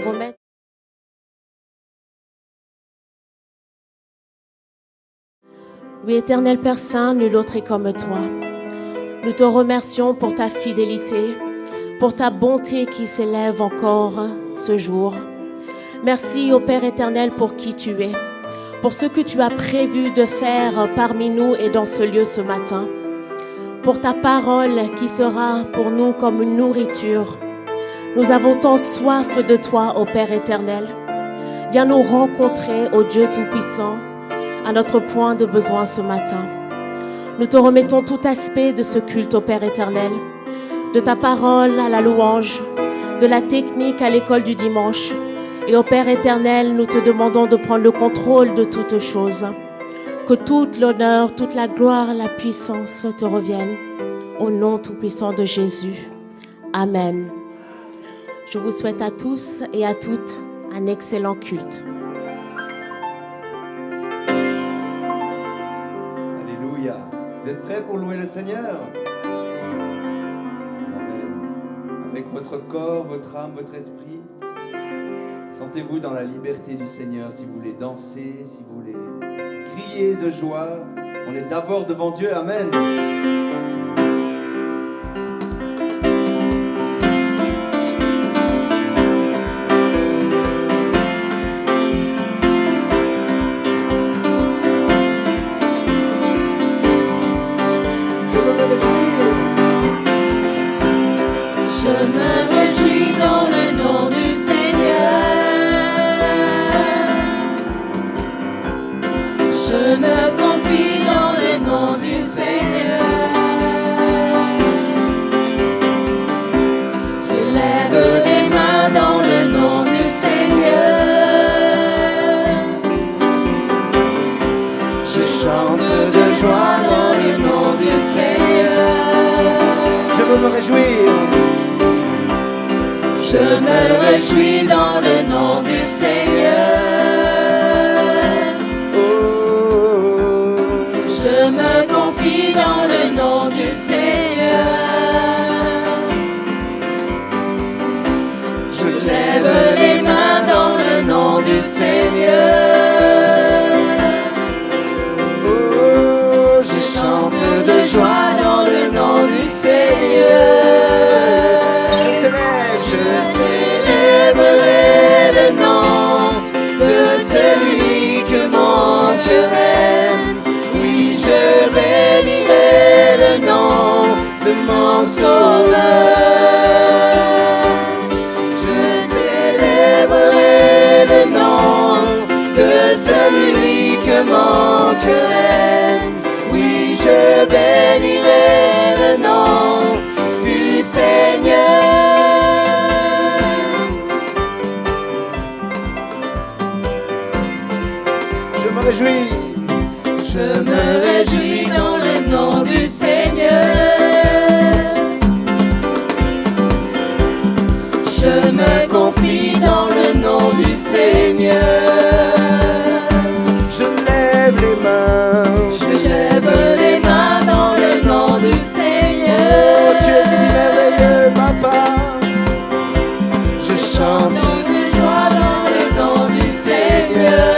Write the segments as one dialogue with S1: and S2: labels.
S1: remettre. Oui, éternel Père Saint, nul autre est comme toi. Nous te remercions pour ta fidélité, pour ta bonté qui s'élève encore ce jour. Merci, ô Père éternel, pour qui tu es, pour ce que tu as prévu de faire parmi nous et dans ce lieu ce matin, pour ta parole qui sera pour nous comme une nourriture. Nous avons tant soif de toi, ô Père éternel. Viens nous rencontrer, ô Dieu Tout-Puissant, à notre point de besoin ce matin. Nous te remettons tout aspect de ce culte, ô Père éternel, de ta parole à la louange, de la technique à l'école du dimanche. Et ô Père éternel, nous te demandons de prendre le contrôle de toutes choses. Que toute l'honneur, toute la gloire, la puissance te reviennent. Au nom tout-puissant de Jésus. Amen. Je vous souhaite à tous et à toutes un excellent culte.
S2: Alléluia. Vous êtes prêts pour louer le Seigneur? Amen. Avec votre corps, votre âme, votre esprit, sentez-vous dans la liberté du Seigneur. Si vous voulez danser, si vous voulez crier de joie, on est d'abord devant Dieu. Amen.
S3: Je me réjouis dans le nom du Seigneur. Je me confie dans le nom du Seigneur. Je lève les mains dans le nom du Seigneur. Je chante de joie dans le nom du Seigneur.
S2: Je veux me réjouir.
S3: Je me réjouis dans le nom du Seigneur.
S2: Oh,
S3: Je me confie dans le nom du Seigneur. Je lève les mains dans le nom du Seigneur.
S2: oh,
S3: Je chante de joie dans le nom du Seigneur. Je célébrerai le nom de celui que mon cœur aime. Oui, je bénirai le nom de mon Sauveur. Je célébrerai le nom de celui que mon cœur aime. Oui, je bénirai le nom du Seigneur.
S2: je me réjouis.
S3: Je me réjouis dans le nom du Seigneur. Je me confie dans le nom du Seigneur.
S2: Je lève les mains.
S3: Je lève les mains dans le nom du Seigneur.
S2: Oh, tu es si merveilleux, papa.
S3: Je chante de joie dans le nom du Seigneur.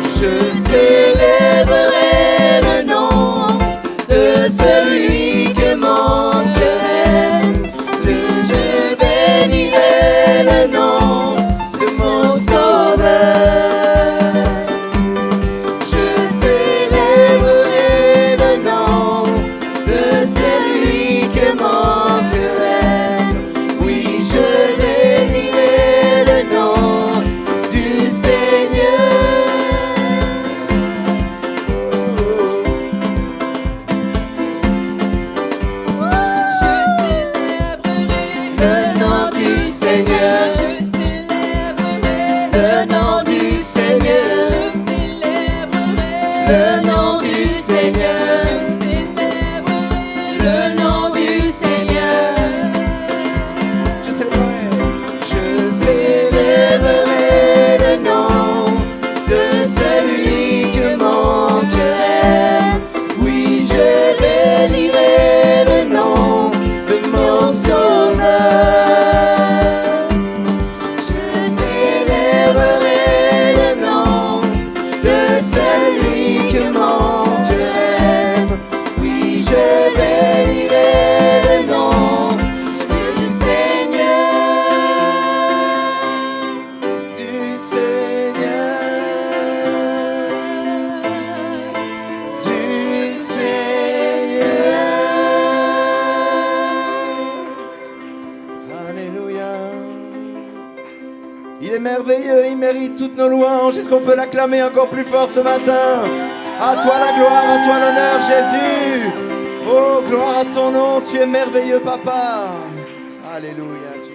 S3: Je célébrerai
S2: Il est merveilleux, il mérite toutes nos louanges. Est-ce qu'on peut l'acclamer encore plus fort ce matin? À toi la gloire, à toi l'honneur, Jésus. Oh, gloire à ton nom, tu es merveilleux, Papa. Alléluia, Jésus.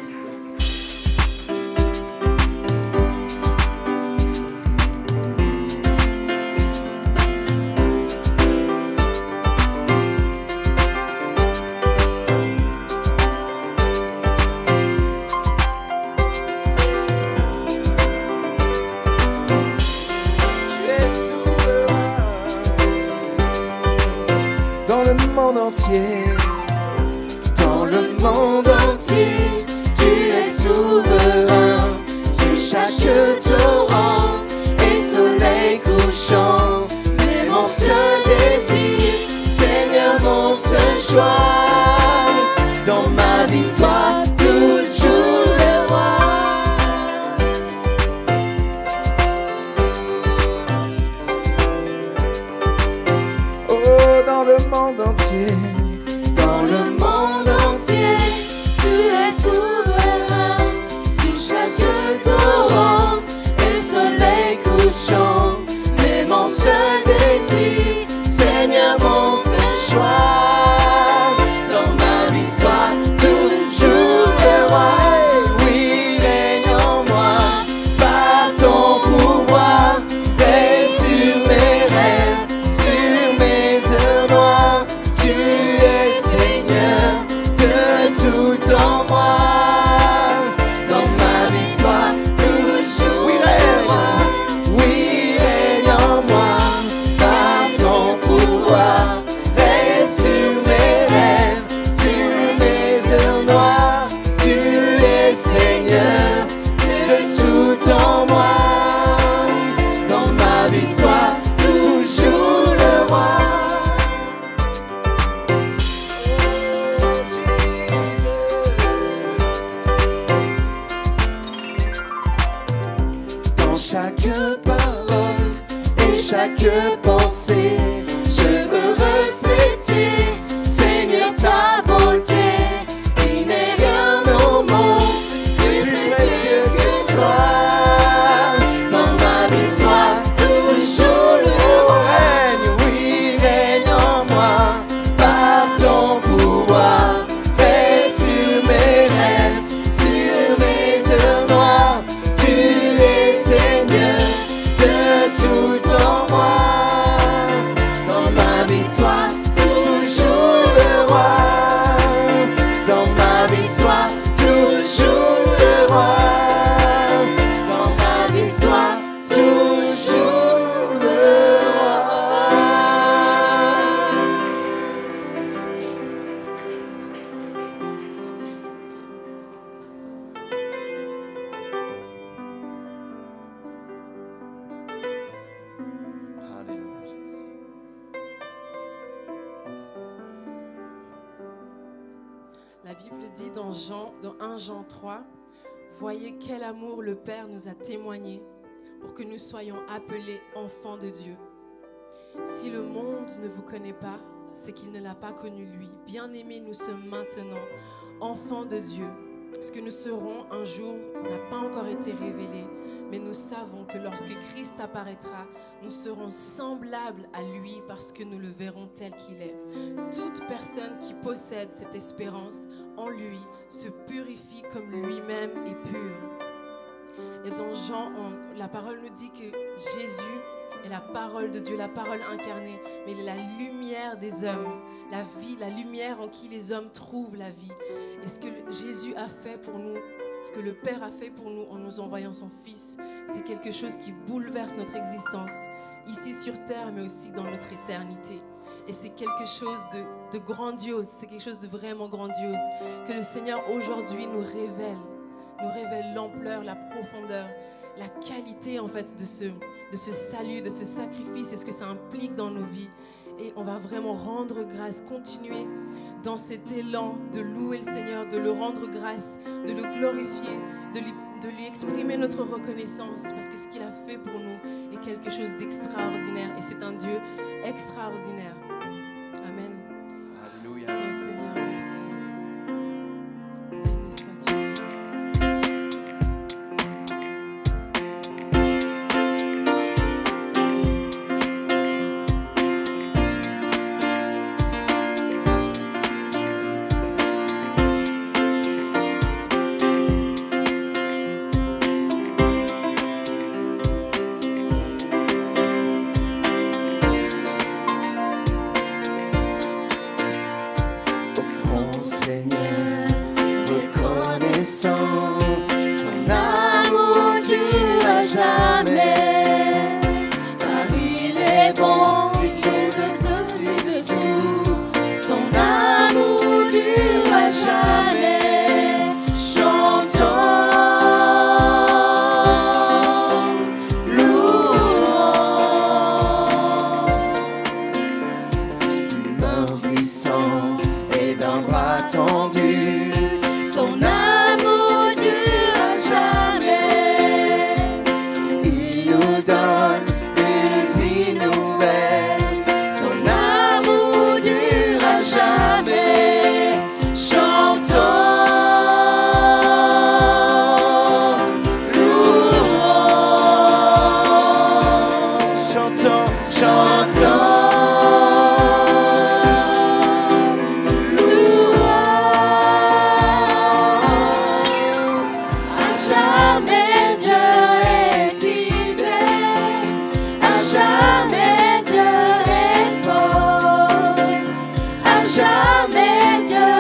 S3: Dans le monde entier, tu es souverain sur chaque torrent et soleil couchant. Mais mon seul désir, Seigneur, mon seul choix, dans ma vie soit toujours le roi.
S2: Oh, dans le monde entier.
S3: Dans le monde entier, tu es souverain sur chaque torrent et soleil couchant. Mais mon seul désir, Seigneur, mon seul choix, dans ma vie soit toujours le roi. Oui, règne en moi par ton pouvoir, règne sur mes rêves, sur mes heures noires. Tu es Seigneur de tout en moi. Dans ma vie soit toujours le roi. Oui, règne en moi par ton pouvoir. Règne sur mes rêves, sur mes heures noires. Tu es Seigneur de tout en moi. Dans ma vie soit toujours le roi. Dans chaque parole et chaque pensée, je veux refléter, Seigneur, ta beauté. Il n'est rien au monde plus précieux que toi. Dans ma vie soit toujours le roi. Règne, oui, règne en moi par ton pouvoir. Règne sur mes rêves, sur mes heures noires. Tu es Seigneur de tout en moi. Dans ma vie soit toujours le roi. Dans ma vie soit toujours le roi. Dans ma vie soit toujours le roi.
S2: Alléluia, Jésus.
S4: La Bible dit dans 1 Jean 3, « Voyez quel amour le Père nous a témoigné pour que nous soyons appelés enfants de Dieu. Si le monde ne vous connaît pas, c'est qu'il ne l'a pas connu lui. Bien-aimés, nous sommes maintenant enfants de Dieu. Ce que nous serons un jour n'a pas encore été révélé, mais nous savons que lorsque Christ apparaîtra, nous serons semblables à lui parce que nous le verrons tel qu'il est. Toute personne qui possède cette espérance en lui se purifie comme lui-même est pur. » Et dans Jean, la parole nous dit que Jésus est la parole de Dieu, la parole incarnée, mais il est la lumière des hommes, la vie, la lumière en qui les hommes trouvent la vie. Et ce que Jésus a fait pour nous, ce que le Père a fait pour nous en nous envoyant son Fils, c'est quelque chose qui bouleverse notre existence, ici sur terre, mais aussi dans notre éternité. Et c'est quelque chose de grandiose, c'est quelque chose de vraiment grandiose, que le Seigneur aujourd'hui nous révèle l'ampleur, la profondeur, la qualité en fait de ce salut, de ce sacrifice et ce que ça implique dans nos vies. Et on va vraiment rendre grâce, continuer dans cet élan de louer le Seigneur, de le rendre grâce, de le glorifier, de lui exprimer notre reconnaissance parce que ce qu'il a fait pour nous est quelque chose d'extraordinaire et c'est un Dieu extraordinaire. Amen.
S2: Alléluia.
S4: Oh Seigneur, merci. Béni sois-tu, Seigneur.
S3: jamais Dieu est fidèle, à jamais Dieu est fort, à jamais Dieu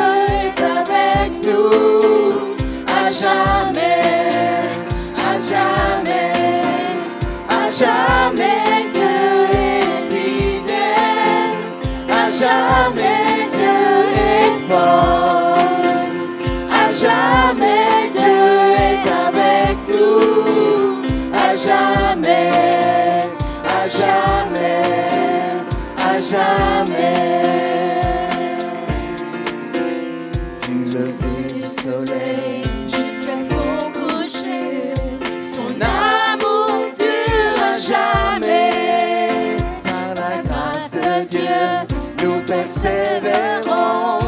S3: est avec nous, à jamais, à jamais, à jamais Dieu est fidèle, à jamais Dieu est fort, à jamais Dieu est avec nous, à jamais, à jamais, à jamais. Du lever du soleil jusqu'à son coucher, son amour dure à jamais. Par la grâce de Dieu, nous persévérons,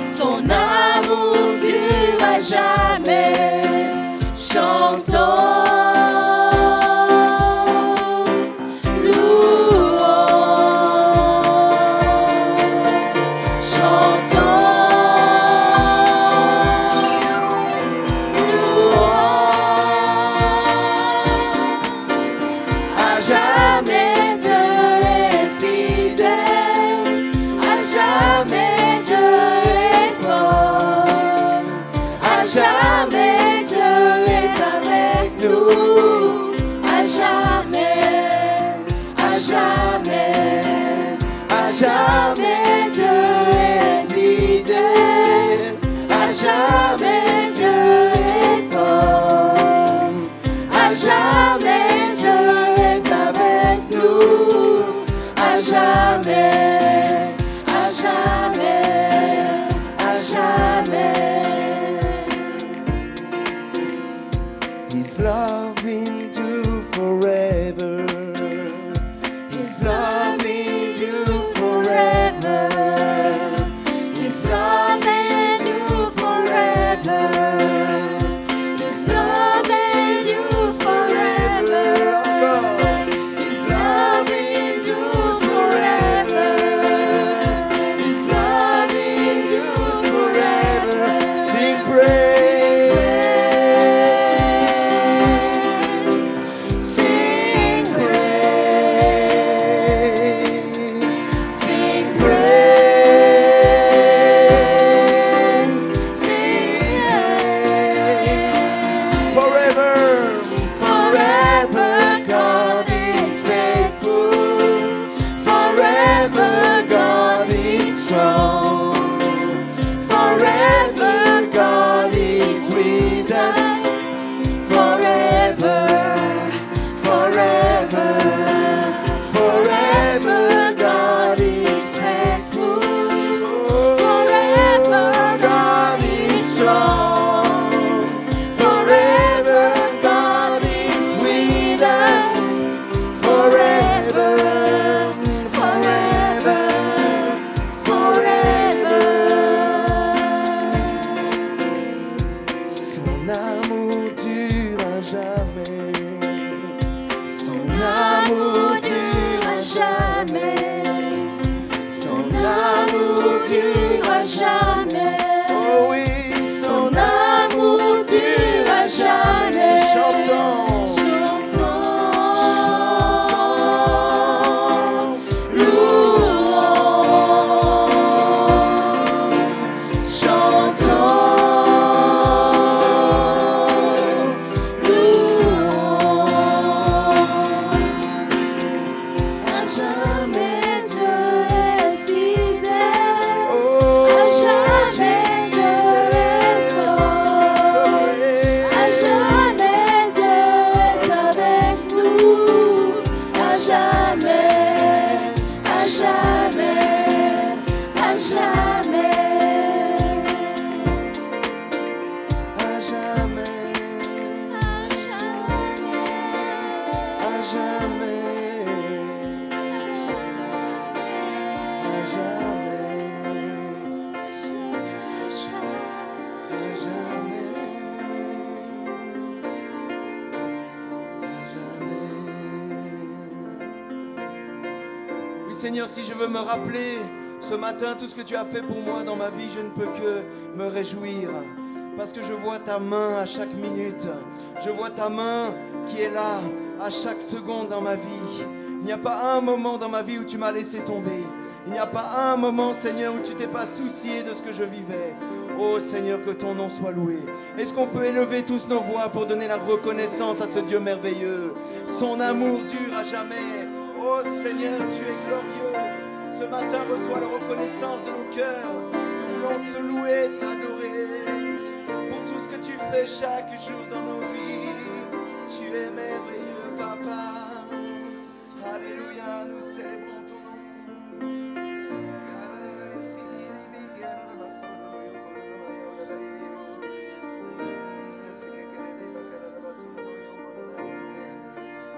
S3: son amour dure à jamais. Chantons, louons, chantons, louons. À jamais Dieu est fidèle, à jamais Dieu est fort, à jamais Dieu est avec nous, à jamais, à jamais, à jamais Dieu est fidèle, à jamais Dieu est fort, à jamais Dieu est avec nous, à jamais, à jamais, à jamais. His love endures forever. His love endures forever. His love endures forever. His love endures forever. His love endures forever. His love endures forever. Sing praise. Sing
S2: Seigneur, si je veux me rappeler ce matin tout ce que tu as fait pour moi dans ma vie, je ne peux que me réjouir. Parce que je vois ta main à chaque minute. Je vois ta main qui est là à chaque seconde dans ma vie. Il n'y a pas un moment dans ma vie où tu m'as laissé tomber. Il n'y a pas un moment, Seigneur, où tu t'es pas soucié de ce que je vivais. Oh Seigneur, que ton nom soit loué. Est-ce qu'on peut élever tous nos voix pour donner la reconnaissance à ce Dieu merveilleux? Son amour dure à jamais. Oh Seigneur, tu es glorieux. Ce matin, reçois la reconnaissance de nos cœurs. Nous voulons te louer, t'adorer pour tout ce que tu fais chaque jour dans nos vies. Tu es merveilleux, Papa. Alléluia, nous célébrons ton nom.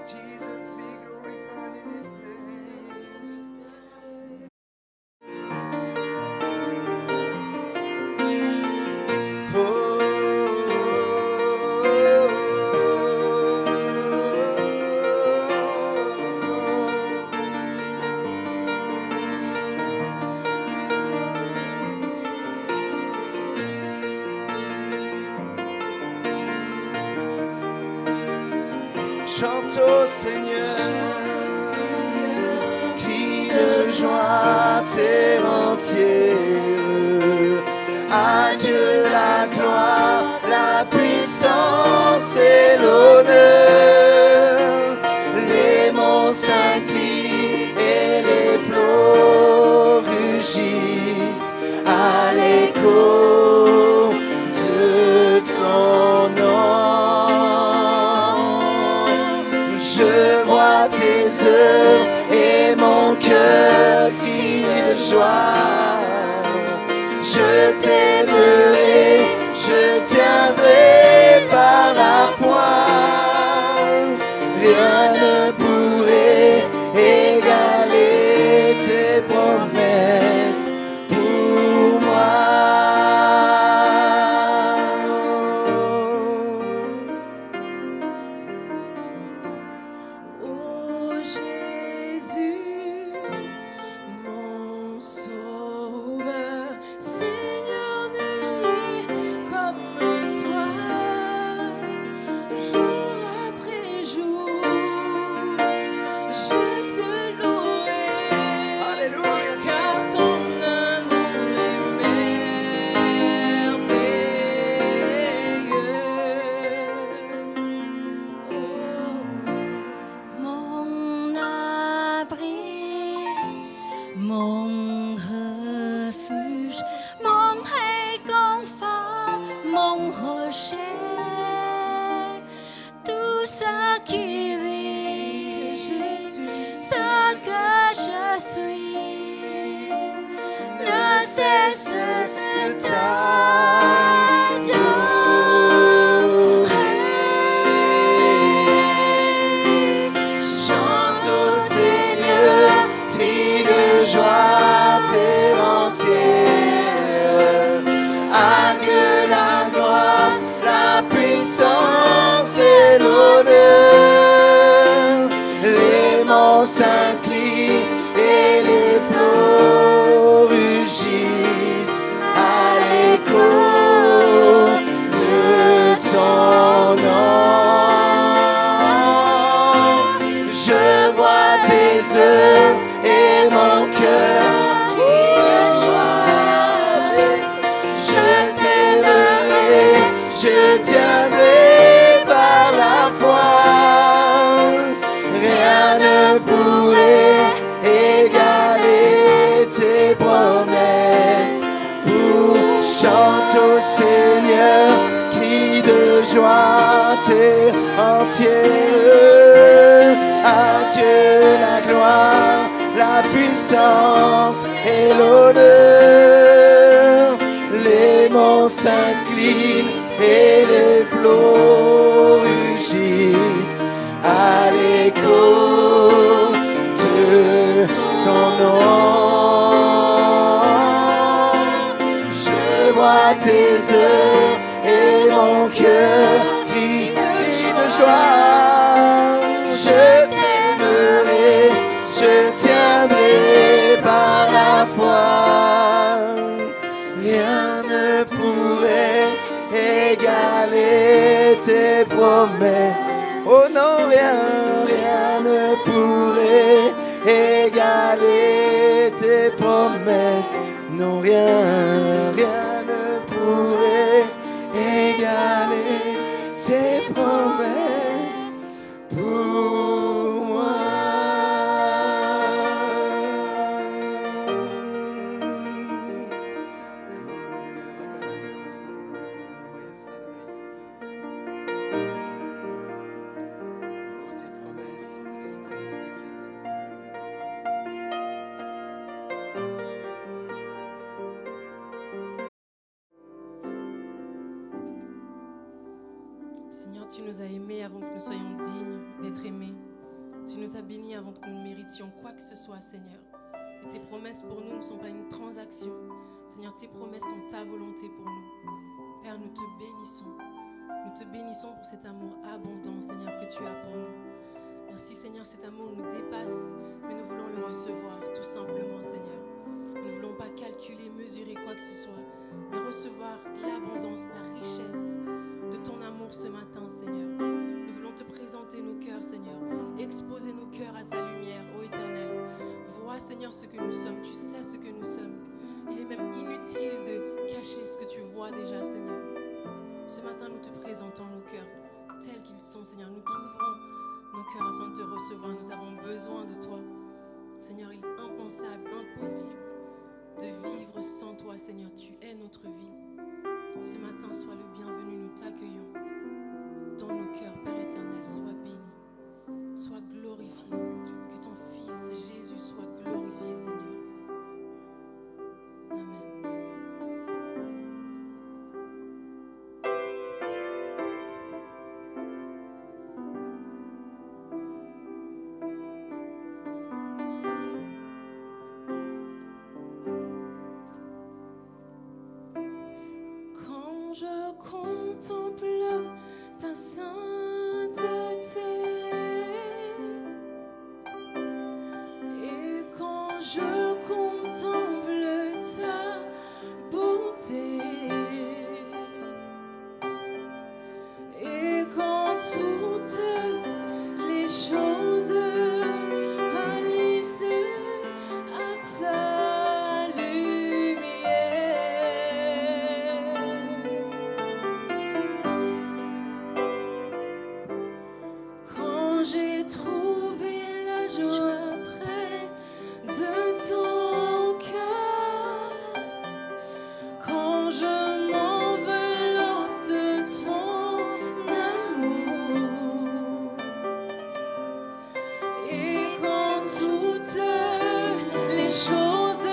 S2: Jesus be glorified in His place. Chante au Seigneur, crie de joie terre entière. À Dieu la gloire, la puissance et l'honneur. Les monts s'inclinent et les flots rugissent à l'écho de ton nom. Je vois tes œuvres et mon cœur crie de joie. Je t'aimerai, je tiendrai par la foi. Rien ne pourrait égaler tes promesses pour moi.
S4: Oh Jésus, mon sauveur, Seigneur, nul n'est comme toi. Jour après jour, je te louerai.
S2: Alléluia.
S4: Car ton amour est merveilleux.
S5: Mon abri, mon refuge, mon réconfort, mon rocher, tout ce qui vit, ce que je suis, ne cesse de t'adorer.
S2: Chante au Seigneur, crie de joie terre entière. À Dieu la gloire, la puissance et l'honneur. Les monts s'inclinent et les flots rugissent à l'écho de ton nom. Je vois tes œuvres et mon cœur crie de joie. Je t'aimerai, je tiendrai par la foi. Rien ne pourrait égaler tes promesses. Pour chante au Seigneur, crie de joie terre entière. À Dieu la gloire, la puissance et l'honneur. Les monts s'inclinent et les flots rugissent à l'écho de ton nom. Je vois tes œuvres et mon cœur crie de joie. Je t'aimerai, je tiendrai par la foi. Rien ne pourrait égaler tes promesses.
S3: promesses. Oh non, rien ne pourrait égaler tes promesses. Non, rien ne pourrait égaler tes promesses pour moi.
S4: Seigneur, tu nous as aimés avant que nous soyons dignes d'être aimés. Tu nous as bénis avant que nous ne méritions quoi que ce soit, Seigneur. Et tes promesses pour nous ne sont pas une transaction. Seigneur, tes promesses sont ta volonté pour nous. Père, nous te bénissons. Nous te bénissons pour cet amour abondant, Seigneur, que tu as pour nous. Merci, Seigneur, cet amour nous dépasse, mais nous voulons le recevoir, tout simplement, Seigneur. Nous ne voulons pas calculer, mesurer quoi que ce soit, mais recevoir l'abondance, la richesse de ton amour ce matin, Seigneur. Nous voulons te présenter nos cœurs, Seigneur. Exposer nos cœurs à ta lumière, ô Éternel. Vois, Seigneur, ce que nous sommes. Tu sais ce que nous sommes. Il est même inutile de cacher ce que tu vois déjà, Seigneur. Ce matin, nous te présentons nos cœurs tels qu'ils sont, Seigneur. Nous t'ouvrons nos cœurs afin de te recevoir. Nous avons besoin de toi. Seigneur, il est impensable, impossible de vivre sans toi, Seigneur. Tu es notre vie. Ce matin, sois le bienvenu, nous t'accueillons dans nos cœurs, Père éternel. Sois béni, sois glorifié, que ton Fils Jésus soit glorifié, Seigneur. Amen.
S5: Je contemple ta sainteté et quand je contemple ta beauté et quand toutes les choses pâlissent à ta lumière. J'ai trouvé la joie près de ton cœur, quand je m'enveloppe de ton amour, et quand toutes les choses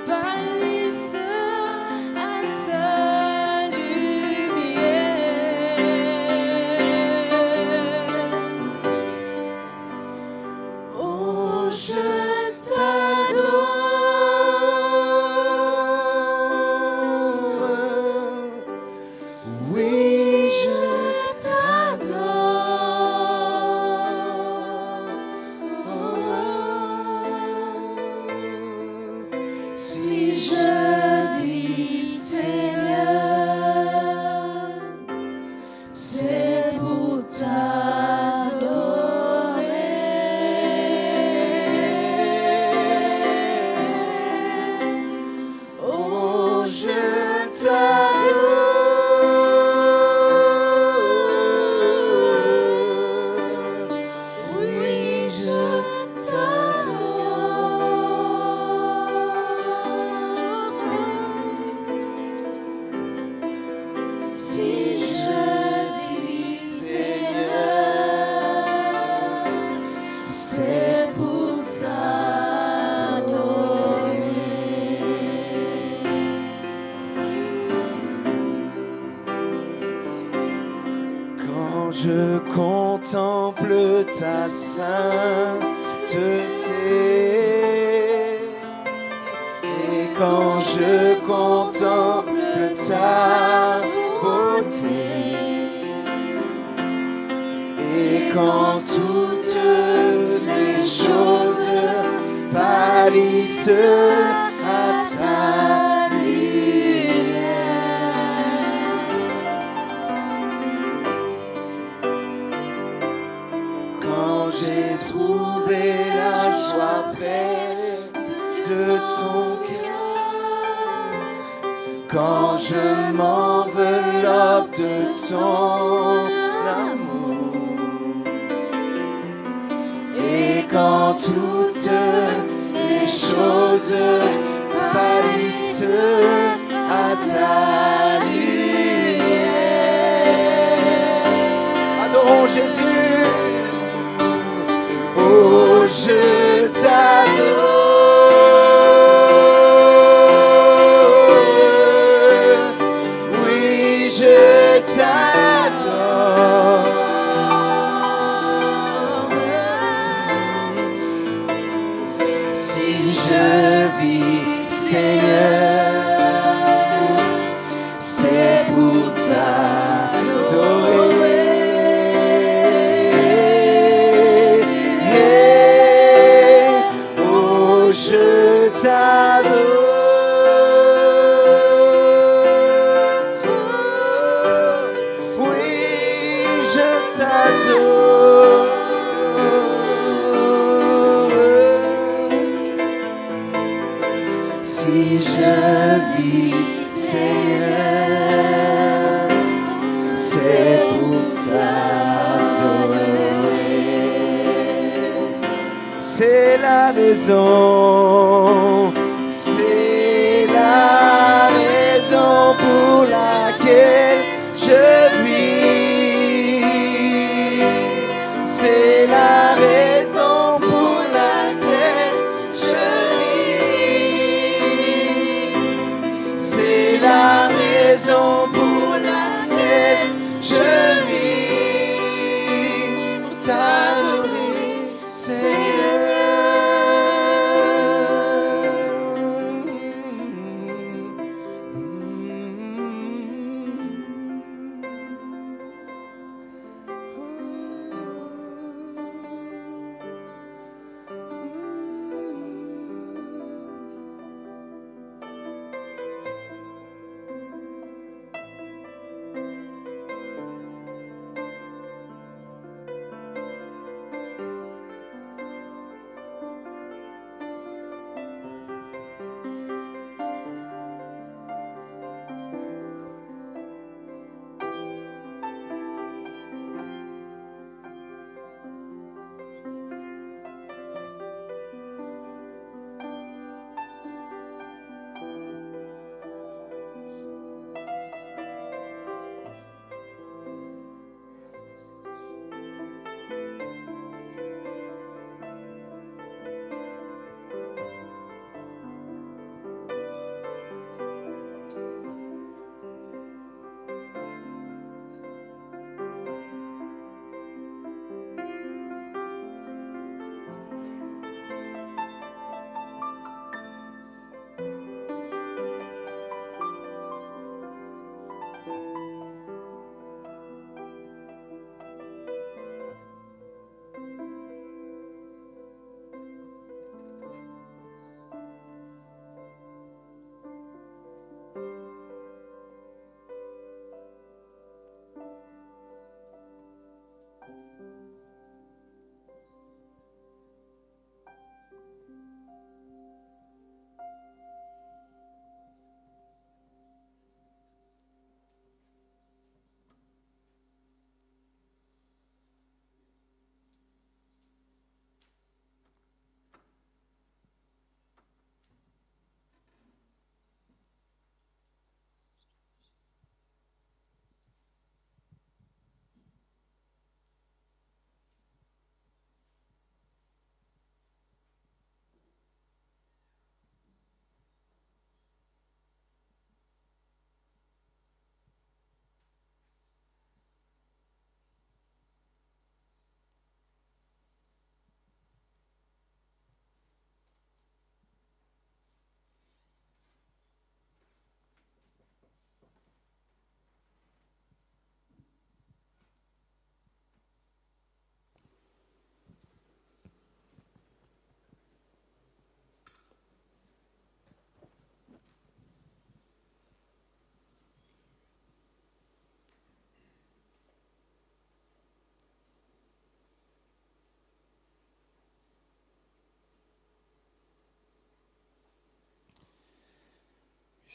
S5: pâlissent à ta lumière. Oh, je t'adore, oui, je t'adore. Si je vis, Seigneur, c'est pour si je vis, Seigneur, c'est pour t'adorer.
S3: Quand je contemple ta sainteté et quand je contemple ta beauté et quand toutes les choses pâlissent à ta lumière. quand j'ai trouvé la joie près de ton cœur, quand je m'enveloppe de ton amour, et quand toutes les choses pâlissent à ta lumière. Adorons Jésus. Oh, je t'adore. Oui, je t'adore. Si je vis, Seigneur, c'est pour t'adorer. Je t'adore, oui, je t'adore. Si je vis, Seigneur, c'est pour t'adorer. C'est la raison, c'est la raison pour laquelle je vis. C'est la raison pour laquelle je vis. C'est la raison pour laquelle je vis. Pour t'adorer, Seigneur.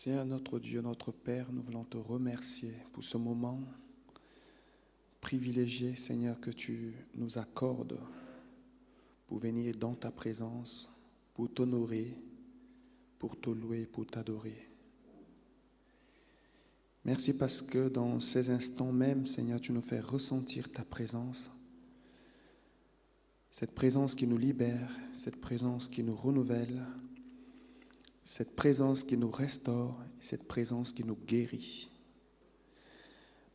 S6: Seigneur notre Dieu, notre Père, nous voulons te remercier pour ce moment privilégié, Seigneur, que tu nous accordes pour venir dans ta présence, pour t'honorer, pour te louer, pour t'adorer. Merci parce que dans ces instants même, Seigneur, tu nous fais ressentir ta présence. Cette présence qui nous libère, cette présence qui nous renouvelle, cette présence qui nous restaure, cette présence qui nous guérit.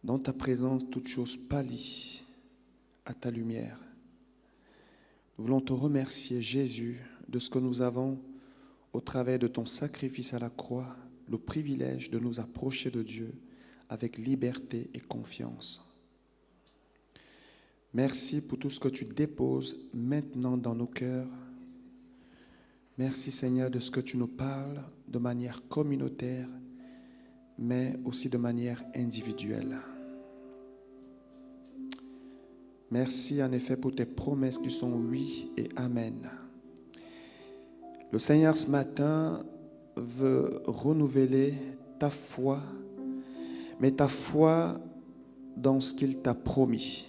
S6: Dans ta présence, toute chose pâlit à ta lumière. Nous voulons te remercier, Jésus, de ce que nous avons, au travers de ton sacrifice à la croix, le privilège de nous approcher de Dieu avec liberté et confiance. Merci pour tout ce que tu déposes maintenant dans nos cœurs. Merci Seigneur de ce que tu nous parles de manière communautaire, mais aussi de manière individuelle. Merci en effet pour tes promesses qui sont oui et amen. Le Seigneur ce matin veut renouveler ta foi, mais ta foi dans ce qu'il t'a promis.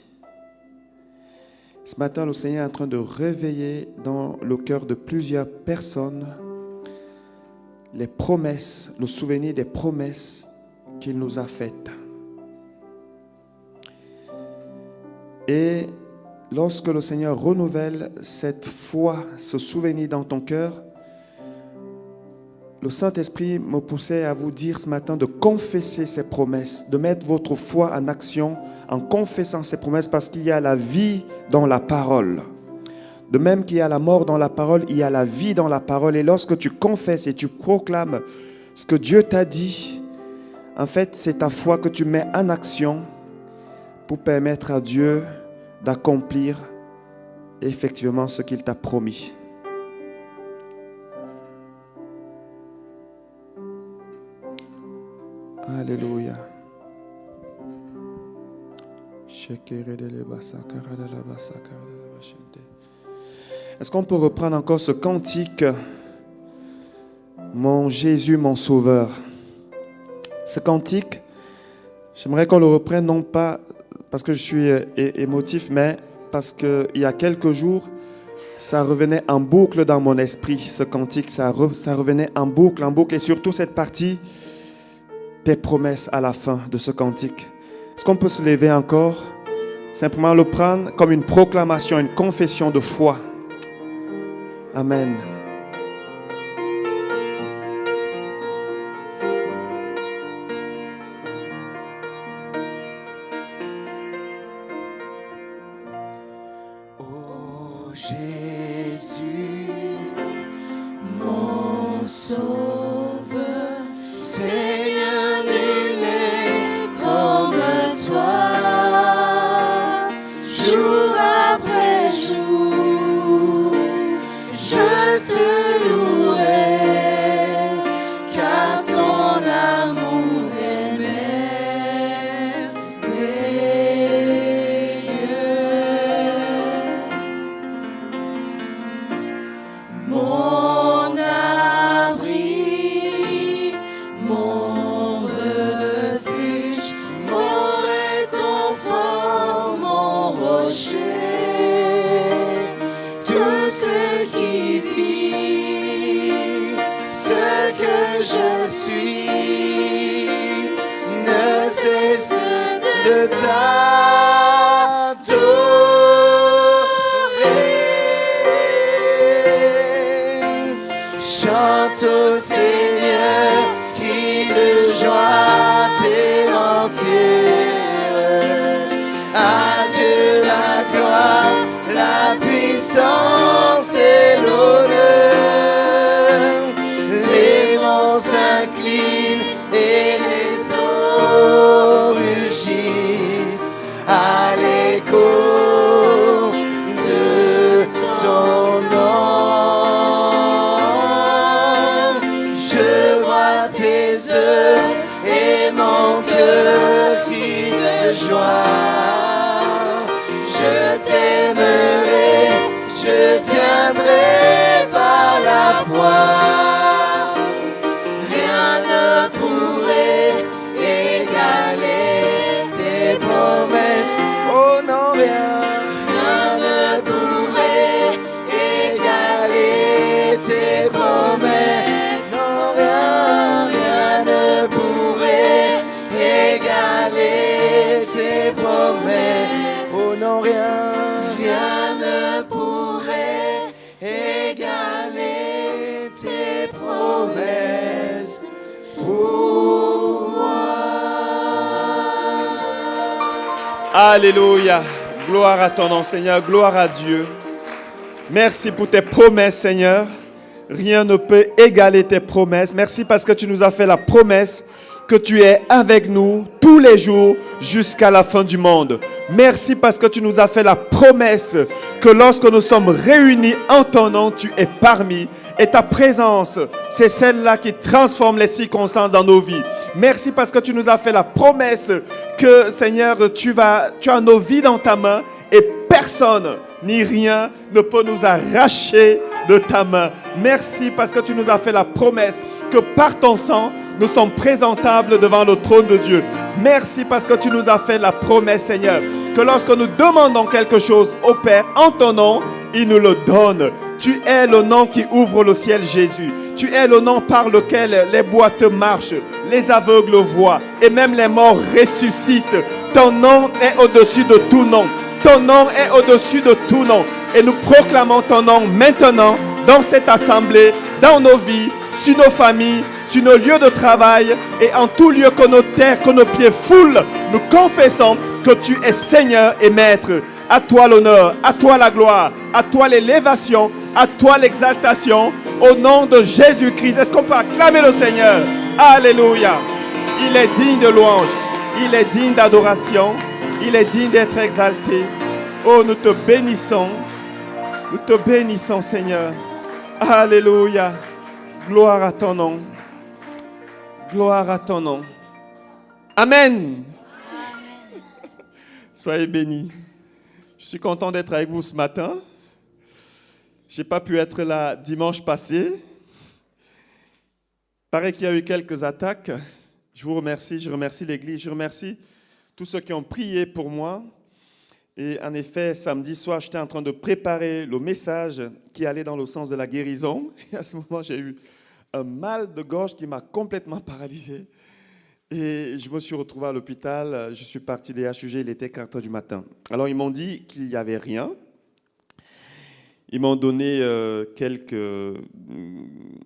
S6: Ce matin, le Seigneur est en train de réveiller dans le cœur de plusieurs personnes les promesses, le souvenir des promesses qu'il nous a faites. Et lorsque le Seigneur renouvelle cette foi, ce souvenir dans ton cœur, le Saint-Esprit me poussait à vous dire ce matin de confesser ces promesses, de mettre votre foi en action en confessant ces promesses, parce qu'il y a la vie dans la parole. De même qu'il y a la mort dans la parole, il y a la vie dans la parole. Et lorsque tu confesses et tu proclames ce que Dieu t'a dit, en fait, c'est ta foi que tu mets en action pour permettre à Dieu d'accomplir effectivement ce qu'il t'a promis. Alléluia. Est-ce qu'on peut reprendre encore ce cantique, mon Jésus, mon Sauveur? Ce cantique, j'aimerais qu'on le reprenne non pas parce que je suis émotif, mais parce qu'il y a quelques jours, ça revenait en boucle dans mon esprit, ce cantique, ça revenait en boucle, et surtout cette partie, tes promesses à la fin de ce cantique. Est-ce qu'on peut se lever encore? Simplement le prendre comme une proclamation, une confession de foi. Amen.
S3: Oh Jésus, mon Sauveur, Seigneur, nul n'est comme toi. Jour après jour, je te louerai, car ton amour est merveilleux. Mon abri, mon refuge, mon réconfort, mon rocher, tout ce qui vit, ce que je suis, ne cesse de t'adorer. Chante au Seigneur qui de joie t'est entière. À Dieu la gloire, la puissance et l'honneur. Les monts s'inclinent et les flots rugissent à l'écho de ton nom. Je vois tes œuvres et mon cœur crie de joie. Je t'aimerai, je tiendrai par la foi. Rien ne non, rien ne pourrait égaler tes promesses pour moi.
S6: Alléluia. Gloire à ton nom, Seigneur. Gloire à Dieu. Merci pour tes promesses, Seigneur. Rien ne peut égaler tes promesses. Merci parce que tu nous as fait la promesse que tu es avec nous tous les jours jusqu'à la fin du monde. Merci parce que tu nous as fait la promesse que lorsque nous sommes réunis en ton nom, tu es parmi. Et ta présence, c'est celle-là qui transforme les circonstances dans nos vies. Merci parce que tu nous as fait la promesse que, Seigneur, tu as nos vies dans ta main et personne ni rien ne peut nous arracher de ta main. Merci parce que tu nous as fait la promesse que par ton sang, nous sommes présentables devant le trône de Dieu. Merci parce que tu nous as fait la promesse, Seigneur, que lorsque nous demandons quelque chose au Père en ton nom, il nous le donne. Tu es le nom qui ouvre le ciel, Jésus. Tu es le nom par lequel les boîtes marchent, les aveugles voient et même les morts ressuscitent. Ton nom est au-dessus de tout nom. Ton nom est au-dessus de tout nom. Et nous proclamons ton nom maintenant dans cette assemblée, dans nos vies, sur nos familles, sur nos lieux de travail et en tout lieu que nos terres, que nos pieds foulent. Nous confessons que tu es Seigneur et Maître. À toi l'honneur, à toi la gloire, à toi l'élévation, à toi l'exaltation. Au nom de Jésus-Christ, est-ce qu'on peut acclamer le Seigneur? Alléluia. Il est digne de louange. Il est digne d'adoration. Il est digne d'être exalté. Oh, nous te bénissons. Nous te bénissons, Seigneur. Alléluia. Gloire à ton nom. Gloire à ton nom. Amen. Soyez bénis. Je suis content d'être avec vous ce matin. Je n'ai pas pu être là dimanche passé. Il paraît qu'il y a eu quelques attaques. Je vous remercie, je remercie l'Église, je remercie tous ceux qui ont prié pour moi. Et en effet, samedi soir, j'étais en train de préparer le message qui allait dans le sens de la guérison. Et à ce moment, j'ai eu un mal de gorge qui m'a complètement paralysé. Et je me suis retrouvé à l'hôpital. Je suis parti des HUG, il était 4 heures du matin. Alors, ils m'ont dit qu'il n'y avait rien. Ils m'ont donné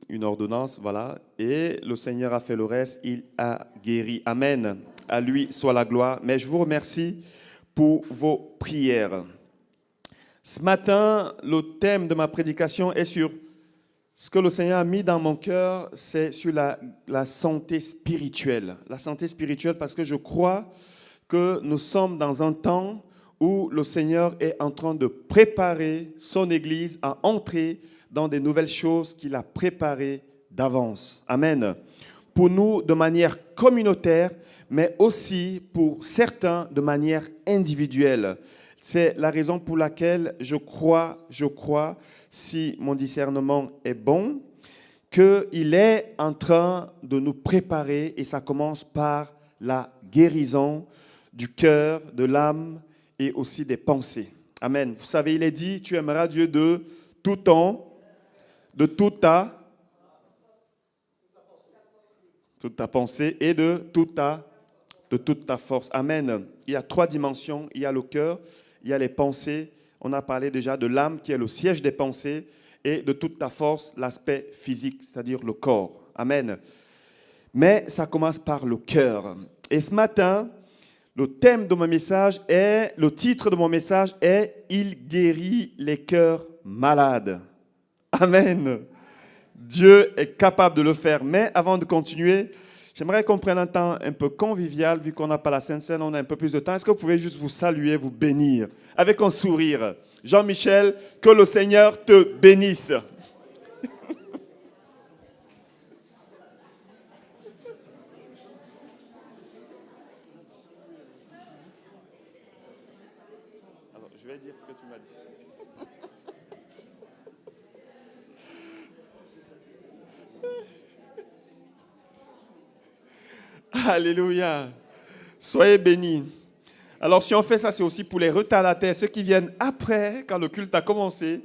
S6: une ordonnance, voilà. Et le Seigneur a fait le reste. Il a guéri. Amen. À lui soit la gloire. Mais je vous remercie pour vos prières. Ce matin, le thème de ma prédication est sur ce que le Seigneur a mis dans mon cœur, c'est sur la santé spirituelle. La santé spirituelle parce que je crois que nous sommes dans un temps où le Seigneur est en train de préparer son Église à entrer dans des nouvelles choses qu'il a préparées d'avance. Amen. Pour nous, de manière communautaire, mais aussi pour certains de manière individuelle. C'est la raison pour laquelle je crois, si mon discernement est bon, qu'il est en train de nous préparer et ça commence par la guérison du cœur, de l'âme et aussi des pensées. Amen. Vous savez, il est dit, tu aimeras Dieu de tout temps, de toute ta pensée et de toute ta force. Amen. Il y a 3 dimensions. Il y a le cœur, il y a les pensées. On a parlé déjà de l'âme qui est le siège des pensées et de toute ta force, l'aspect physique, c'est-à-dire le corps. Amen. Mais ça commence par le cœur. Et ce matin, le titre de mon message est « Il guérit les cœurs malades ». Amen. Dieu est capable de le faire. Mais avant de continuer, j'aimerais qu'on prenne un temps un peu convivial, vu qu'on n'a pas la Sainte Seine, on a un peu plus de temps. Est-ce que vous pouvez juste vous saluer, vous bénir, avec un sourire? Jean-Michel, que le Seigneur te bénisse. Alors, je vais dire ce que tu m'as dit. Alléluia. Soyez bénis. Alors, si on fait ça, c'est aussi pour les retardataires, ceux qui viennent après, quand le culte a commencé.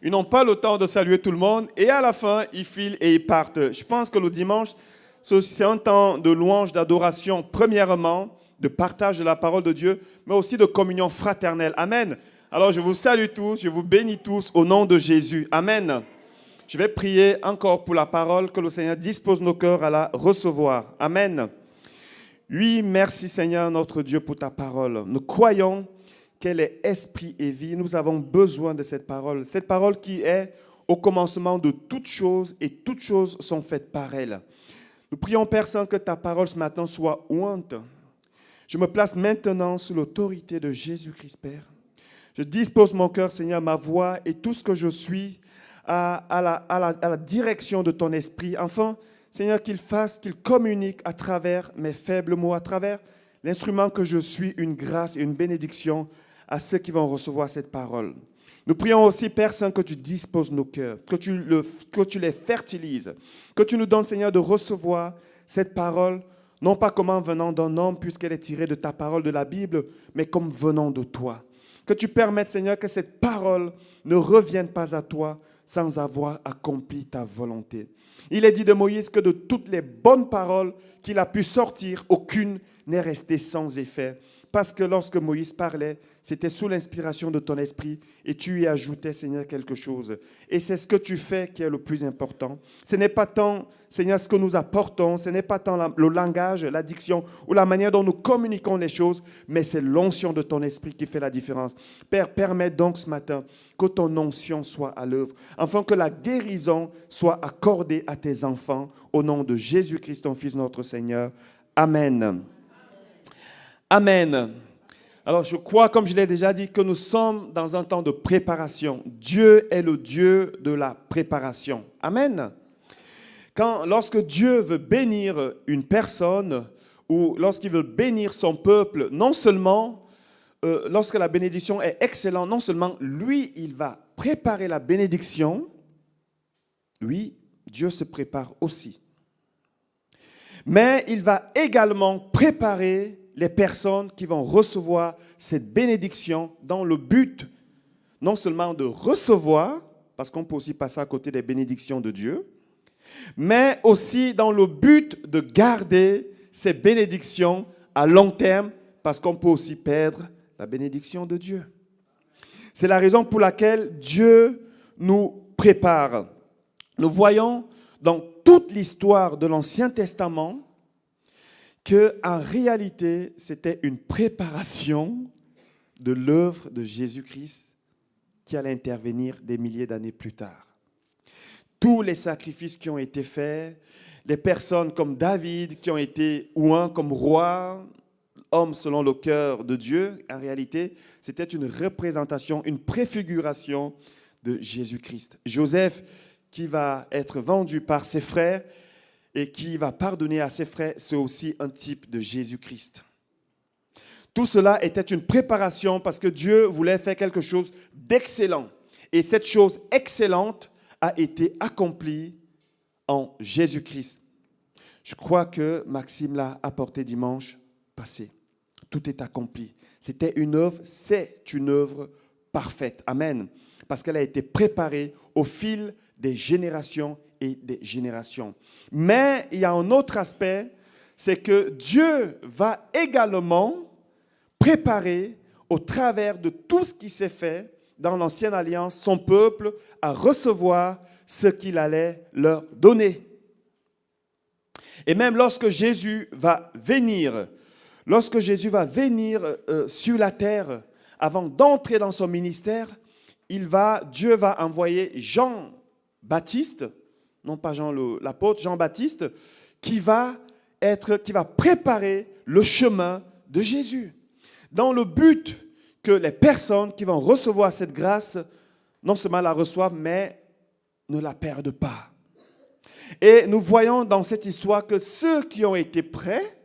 S6: Ils n'ont pas le temps de saluer tout le monde. Et à la fin, ils filent et ils partent. Je pense que le dimanche, c'est aussi un temps de louange, d'adoration, premièrement, de partage de la parole de Dieu, mais aussi de communion fraternelle. Amen. Alors je vous salue tous, je vous bénis tous au nom de Jésus. Amen. Je vais prier encore pour la parole, que le Seigneur dispose nos cœurs à la recevoir. Amen. Oui, merci Seigneur notre Dieu pour ta parole. Nous croyons qu'elle est esprit et vie. Nous avons besoin de cette parole qui est au commencement de toutes choses et toutes choses sont faites par elle. Nous prions, Père Saint, que ta parole ce matin soit ointe. Je me place maintenant sous l'autorité de Jésus-Christ, Père. Je dispose mon cœur, Seigneur, ma voix et tout ce que je suis à la direction de ton esprit. Enfin, Seigneur, qu'il communique à travers mes faibles mots, à travers l'instrument que je suis, une grâce et une bénédiction à ceux qui vont recevoir cette parole. Nous prions aussi, Père Saint, que tu disposes nos cœurs, que tu les fertilises, que tu nous donnes, Seigneur, de recevoir cette parole, non pas comme venant d'un homme, puisqu'elle est tirée de ta parole de la Bible, mais comme venant de toi. Que tu permettes, Seigneur, que cette parole ne revienne pas à toi sans avoir accompli ta volonté. Il est dit de Moïse que de toutes les bonnes paroles qu'il a pu sortir, aucune n'est restée sans effet. Parce que lorsque Moïse parlait, c'était sous l'inspiration de ton esprit et tu y ajoutais, Seigneur, quelque chose. Et c'est ce que tu fais qui est le plus important. Ce n'est pas tant, Seigneur, ce que nous apportons, ce n'est pas tant le langage, la diction ou la manière dont nous communiquons les choses, mais c'est l'onction de ton esprit qui fait la différence. Père, permets donc ce matin que ton onction soit à l'œuvre, afin que la guérison soit accordée à tes enfants, au nom de Jésus-Christ, ton Fils, notre Seigneur. Amen. Amen. Alors je crois, comme je l'ai déjà dit, que nous sommes dans un temps de préparation. Dieu est le Dieu de la préparation. Amen. Lorsque Dieu veut bénir une personne ou lorsqu'il veut bénir son peuple, non seulement, lorsque la bénédiction est excellente, non seulement lui, il va préparer la bénédiction, oui, Dieu se prépare aussi. Mais il va également préparer les personnes qui vont recevoir cette bénédiction dans le but non seulement de recevoir, parce qu'on peut aussi passer à côté des bénédictions de Dieu, mais aussi dans le but de garder ces bénédictions à long terme, parce qu'on peut aussi perdre la bénédiction de Dieu. C'est la raison pour laquelle Dieu nous prépare. Nous voyons dans toute l'histoire de l'Ancien Testament qu'en réalité, c'était une préparation de l'œuvre de Jésus-Christ qui allait intervenir des milliers d'années plus tard. Tous les sacrifices qui ont été faits, les personnes comme David qui ont été oints comme roi, homme selon le cœur de Dieu, en réalité, c'était une représentation, une préfiguration de Jésus-Christ. Joseph qui va être vendu par ses frères, et qui va pardonner à ses frères, c'est aussi un type de Jésus-Christ. Tout cela était une préparation parce que Dieu voulait faire quelque chose d'excellent. Et cette chose excellente a été accomplie en Jésus-Christ. Je crois que Maxime l'a apporté dimanche passé. Tout est accompli. C'était une œuvre, c'est une œuvre parfaite. Amen. Parce qu'elle a été préparée au fil des générations et des générations. Mais il y a un autre aspect, c'est que Dieu va également préparer au travers de tout ce qui s'est fait dans l'Ancienne Alliance, son peuple à recevoir ce qu'il allait leur donner. Et même lorsque Jésus va venir sur la terre, avant d'entrer dans son ministère, Dieu va envoyer Jean-Baptiste, non pas Jean l'apôtre, Jean-Baptiste, qui va préparer le chemin de Jésus. Dans le but que les personnes qui vont recevoir cette grâce, non seulement la reçoivent, mais ne la perdent pas. Et nous voyons dans cette histoire que ceux qui ont été prêts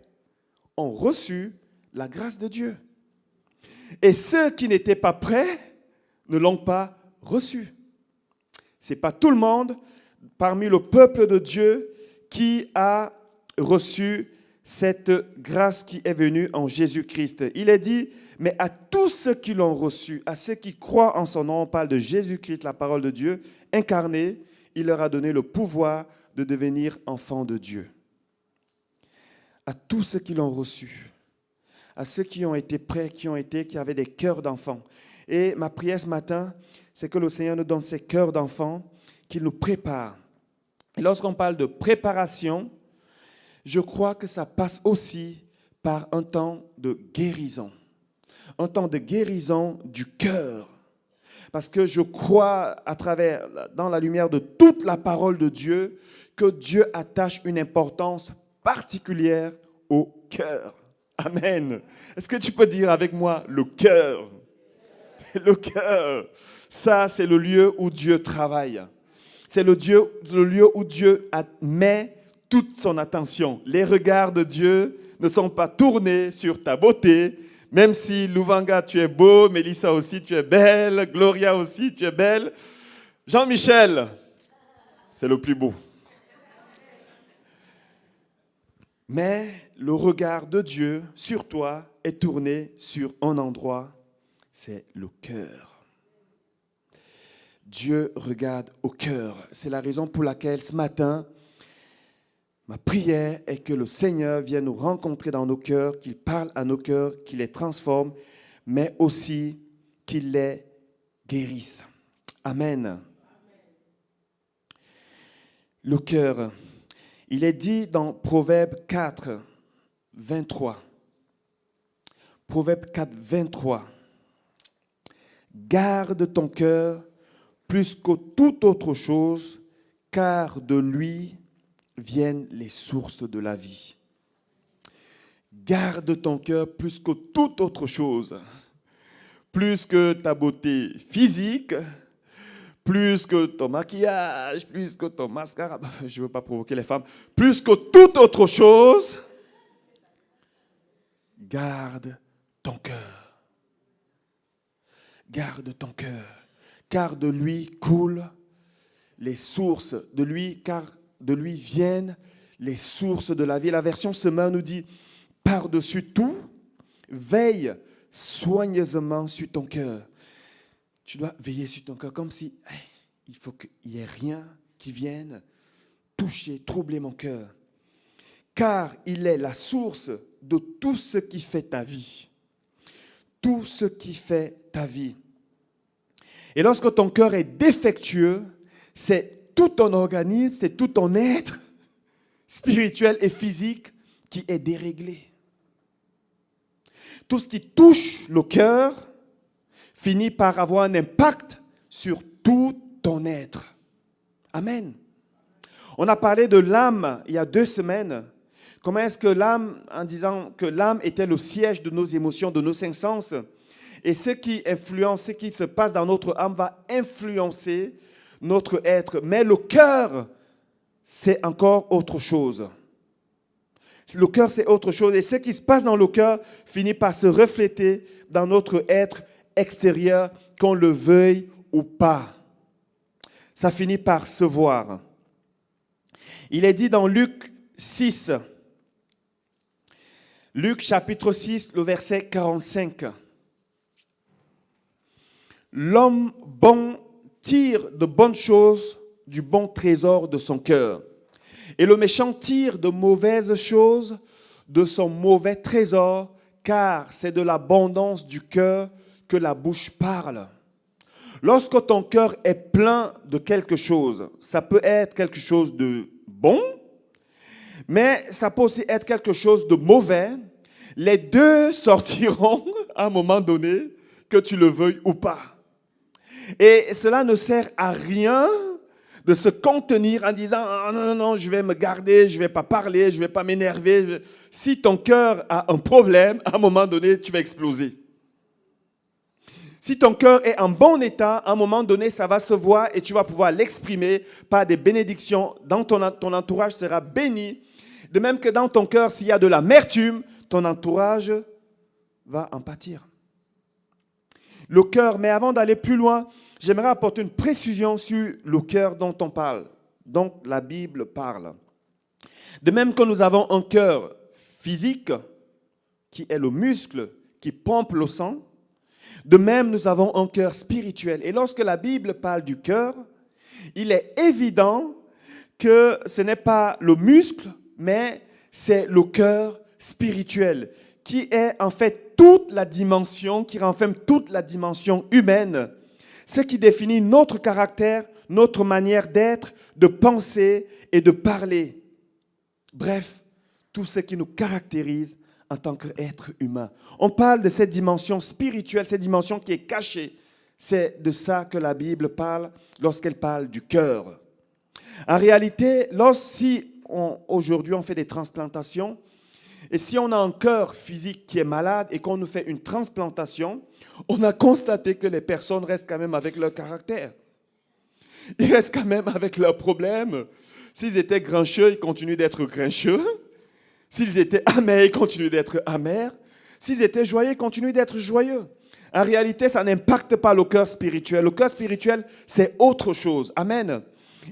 S6: ont reçu la grâce de Dieu. Et ceux qui n'étaient pas prêts ne l'ont pas reçu. Ce n'est pas tout le monde parmi le peuple de Dieu qui a reçu cette grâce qui est venue en Jésus-Christ. Il est dit, mais à tous ceux qui l'ont reçu, à ceux qui croient en son nom, on parle de Jésus-Christ, la parole de Dieu, incarné, il leur a donné le pouvoir de devenir enfants de Dieu. À tous ceux qui l'ont reçu, à ceux qui ont été prêts, qui avaient des cœurs d'enfants. Et ma prière ce matin, c'est que le Seigneur nous donne ces cœurs d'enfants, qu'il nous prépare. Et lorsqu'on parle de préparation, je crois que ça passe aussi par un temps de guérison. Un temps de guérison du cœur. Parce que je crois dans la lumière de toute la parole de Dieu, que Dieu attache une importance particulière au cœur. Amen. Est-ce que tu peux dire avec moi le cœur? Le cœur, ça c'est le lieu où Dieu travaille. C'est le lieu où Dieu met toute son attention. Les regards de Dieu ne sont pas tournés sur ta beauté, même si Louvanga, tu es beau, Mélissa aussi, tu es belle, Gloria aussi, tu es belle. Jean-Michel, c'est le plus beau. Mais le regard de Dieu sur toi est tourné sur un endroit, c'est le cœur. Dieu regarde au cœur. C'est la raison pour laquelle ce matin, ma prière est que le Seigneur vienne nous rencontrer dans nos cœurs, qu'il parle à nos cœurs, qu'il les transforme, mais aussi qu'il les guérisse. Amen. Le cœur, il est dit dans Proverbe 4, 23. Proverbe 4, 23. Garde ton cœur plus que toute autre chose, car de lui viennent les sources de la vie. Garde ton cœur plus que toute autre chose, plus que ta beauté physique, plus que ton maquillage, plus que ton mascara, je ne veux pas provoquer les femmes, plus que toute autre chose, garde ton cœur. Garde ton cœur, car de lui coulent les sources, car de lui viennent les sources de la vie. La version Semeur nous dit, par-dessus tout, veille soigneusement sur ton cœur. Tu dois veiller sur ton cœur comme si il faut qu'il n'y ait rien qui vienne toucher, troubler mon cœur. Car il est la source de tout ce qui fait ta vie. Tout ce qui fait ta vie. Et lorsque ton cœur est défectueux, c'est tout ton organisme, c'est tout ton être spirituel et physique qui est déréglé. Tout ce qui touche le cœur finit par avoir un impact sur tout ton être. Amen. On a parlé de l'âme il y a 2 semaines. Comment est-ce que l'âme, en disant que l'âme était le siège de nos émotions, de nos 5 sens, et ce qui influence, ce qui se passe dans notre âme va influencer notre être. Mais le cœur, c'est encore autre chose. Le cœur, c'est autre chose. Et ce qui se passe dans le cœur finit par se refléter dans notre être extérieur, qu'on le veuille ou pas. Ça finit par se voir. Il est dit dans Luc 6, Luc chapitre 6, le verset 45. L'homme bon tire de bonnes choses du bon trésor de son cœur. Et le méchant tire de mauvaises choses de son mauvais trésor, car c'est de l'abondance du cœur que la bouche parle. Lorsque ton cœur est plein de quelque chose, ça peut être quelque chose de bon, mais ça peut aussi être quelque chose de mauvais. Les deux sortiront à un moment donné, que tu le veuilles ou pas. Et cela ne sert à rien de se contenir en disant « non, je vais me garder, je ne vais pas parler, je ne vais pas m'énerver ». Si ton cœur a un problème, à un moment donné, tu vas exploser. Si ton cœur est en bon état, à un moment donné, ça va se voir et tu vas pouvoir l'exprimer par des bénédictions. Dans ton entourage sera béni. De même que dans ton cœur, s'il y a de l'amertume, ton entourage va en pâtir. Le cœur, mais avant d'aller plus loin, j'aimerais apporter une précision sur le cœur dont on parle, dont la Bible parle. De même que nous avons un cœur physique, qui est le muscle qui pompe le sang, de même nous avons un cœur spirituel. Et lorsque la Bible parle du cœur, il est évident que ce n'est pas le muscle, mais c'est le cœur spirituel qui est en fait toute la dimension, qui renferme toute la dimension humaine, ce qui définit notre caractère, notre manière d'être, de penser et de parler. Bref, tout ce qui nous caractérise en tant qu'être humain. On parle de cette dimension spirituelle, cette dimension qui est cachée. C'est de ça que la Bible parle lorsqu'elle parle du cœur. En réalité, aujourd'hui on fait des transplantations, et si on a un cœur physique qui est malade et qu'on nous fait une transplantation, on a constaté que les personnes restent quand même avec leur caractère. Ils restent quand même avec leurs problèmes. S'ils étaient grincheux, ils continuent d'être grincheux. S'ils étaient amers, ils continuent d'être amers. S'ils étaient joyeux, ils continuent d'être joyeux. En réalité, ça n'impacte pas le cœur spirituel. Le cœur spirituel, c'est autre chose. Amen.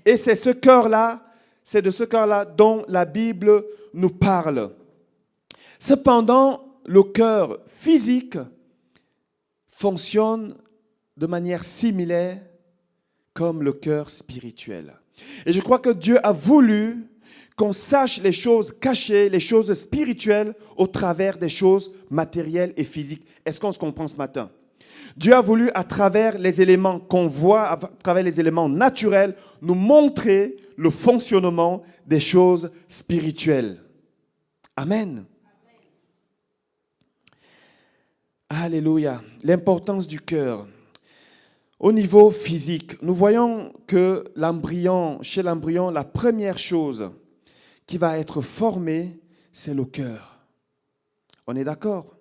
S6: Et c'est ce cœur-là, c'est de ce cœur-là dont la Bible nous parle. Cependant, le cœur physique fonctionne de manière similaire comme le cœur spirituel. Et je crois que Dieu a voulu qu'on sache les choses cachées, les choses spirituelles au travers des choses matérielles et physiques. Est-ce qu'on se comprend ce matin? Dieu a voulu, à travers les éléments qu'on voit, à travers les éléments naturels, nous montrer le fonctionnement des choses spirituelles. Amen. Alléluia. L'importance du cœur. Au niveau physique, nous voyons que chez l'embryon, la première chose qui va être formée, c'est le cœur. On est d'accord?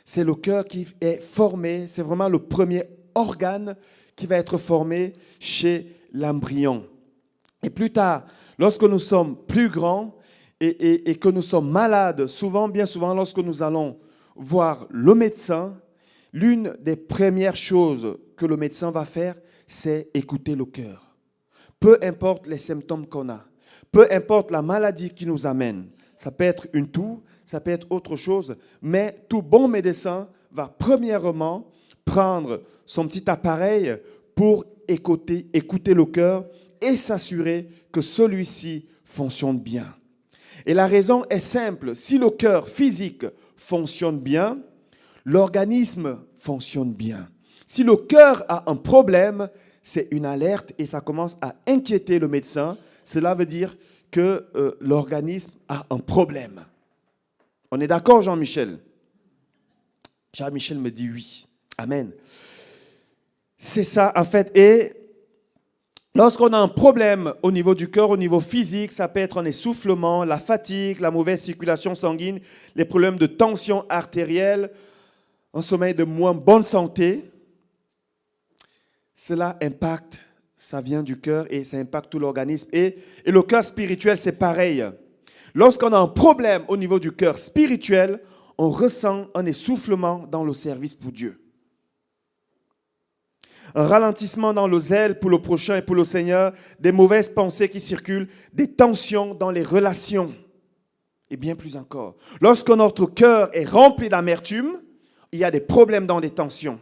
S6: C'est le cœur qui est formé, c'est vraiment le premier organe qui va être formé chez l'embryon. Et plus tard, lorsque nous sommes plus grands et que nous sommes malades, bien souvent, lorsque nous allons voir le médecin, l'une des premières choses que le médecin va faire, c'est écouter le cœur. Peu importe les symptômes qu'on a, peu importe la maladie qui nous amène, ça peut être une toux, ça peut être autre chose, mais tout bon médecin va premièrement prendre son petit appareil pour écouter le cœur et s'assurer que celui-ci fonctionne bien. Et la raison est simple, si le cœur physique fonctionne bien, l'organisme fonctionne bien. Si le cœur a un problème, c'est une alerte et ça commence à inquiéter le médecin. Cela veut dire que l'organisme a un problème. On est d'accord, Jean-Michel? Jean-Michel me dit oui. Amen. C'est ça, en fait. Et lorsqu'on a un problème au niveau du cœur, au niveau physique, ça peut être un essoufflement, la fatigue, la mauvaise circulation sanguine, les problèmes de tension artérielle, un sommeil de moins bonne santé. Cela impacte, ça vient du cœur et ça impacte tout l'organisme. Et le cœur spirituel, c'est pareil. Lorsqu'on a un problème au niveau du cœur spirituel, on ressent un essoufflement dans le service pour Dieu. Un ralentissement dans le zèle pour le prochain et pour le Seigneur, des mauvaises pensées qui circulent, des tensions dans les relations et bien plus encore. Lorsque notre cœur est rempli d'amertume, il y a des problèmes dans les tensions.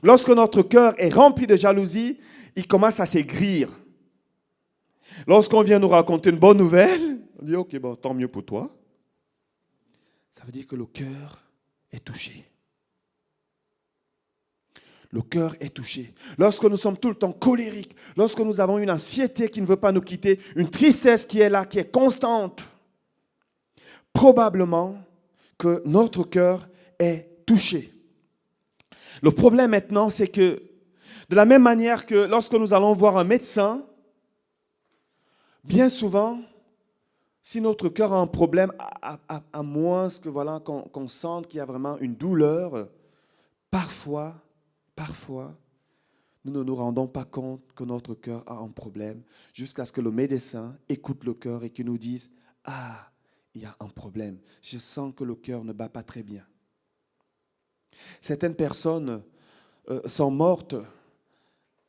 S6: Lorsque notre cœur est rempli de jalousie, il commence à s'aigrir. Lorsqu'on vient nous raconter une bonne nouvelle, on dit « Ok, bon, tant mieux pour toi ». Ça veut dire que le cœur est touché. Le cœur est touché. Lorsque nous sommes tout le temps colériques, lorsque nous avons une anxiété qui ne veut pas nous quitter, une tristesse qui est là, qui est constante, probablement que notre cœur est touché. Le problème maintenant, c'est que de la même manière que lorsque nous allons voir un médecin, bien souvent, si notre cœur a un problème, à moins que voilà, qu'on sente qu'il y a vraiment une douleur, parfois, nous ne nous rendons pas compte que notre cœur a un problème jusqu'à ce que le médecin écoute le cœur et qu'il nous dise « Ah, il y a un problème. Je sens que le cœur ne bat pas très bien. » Certaines personnes sont mortes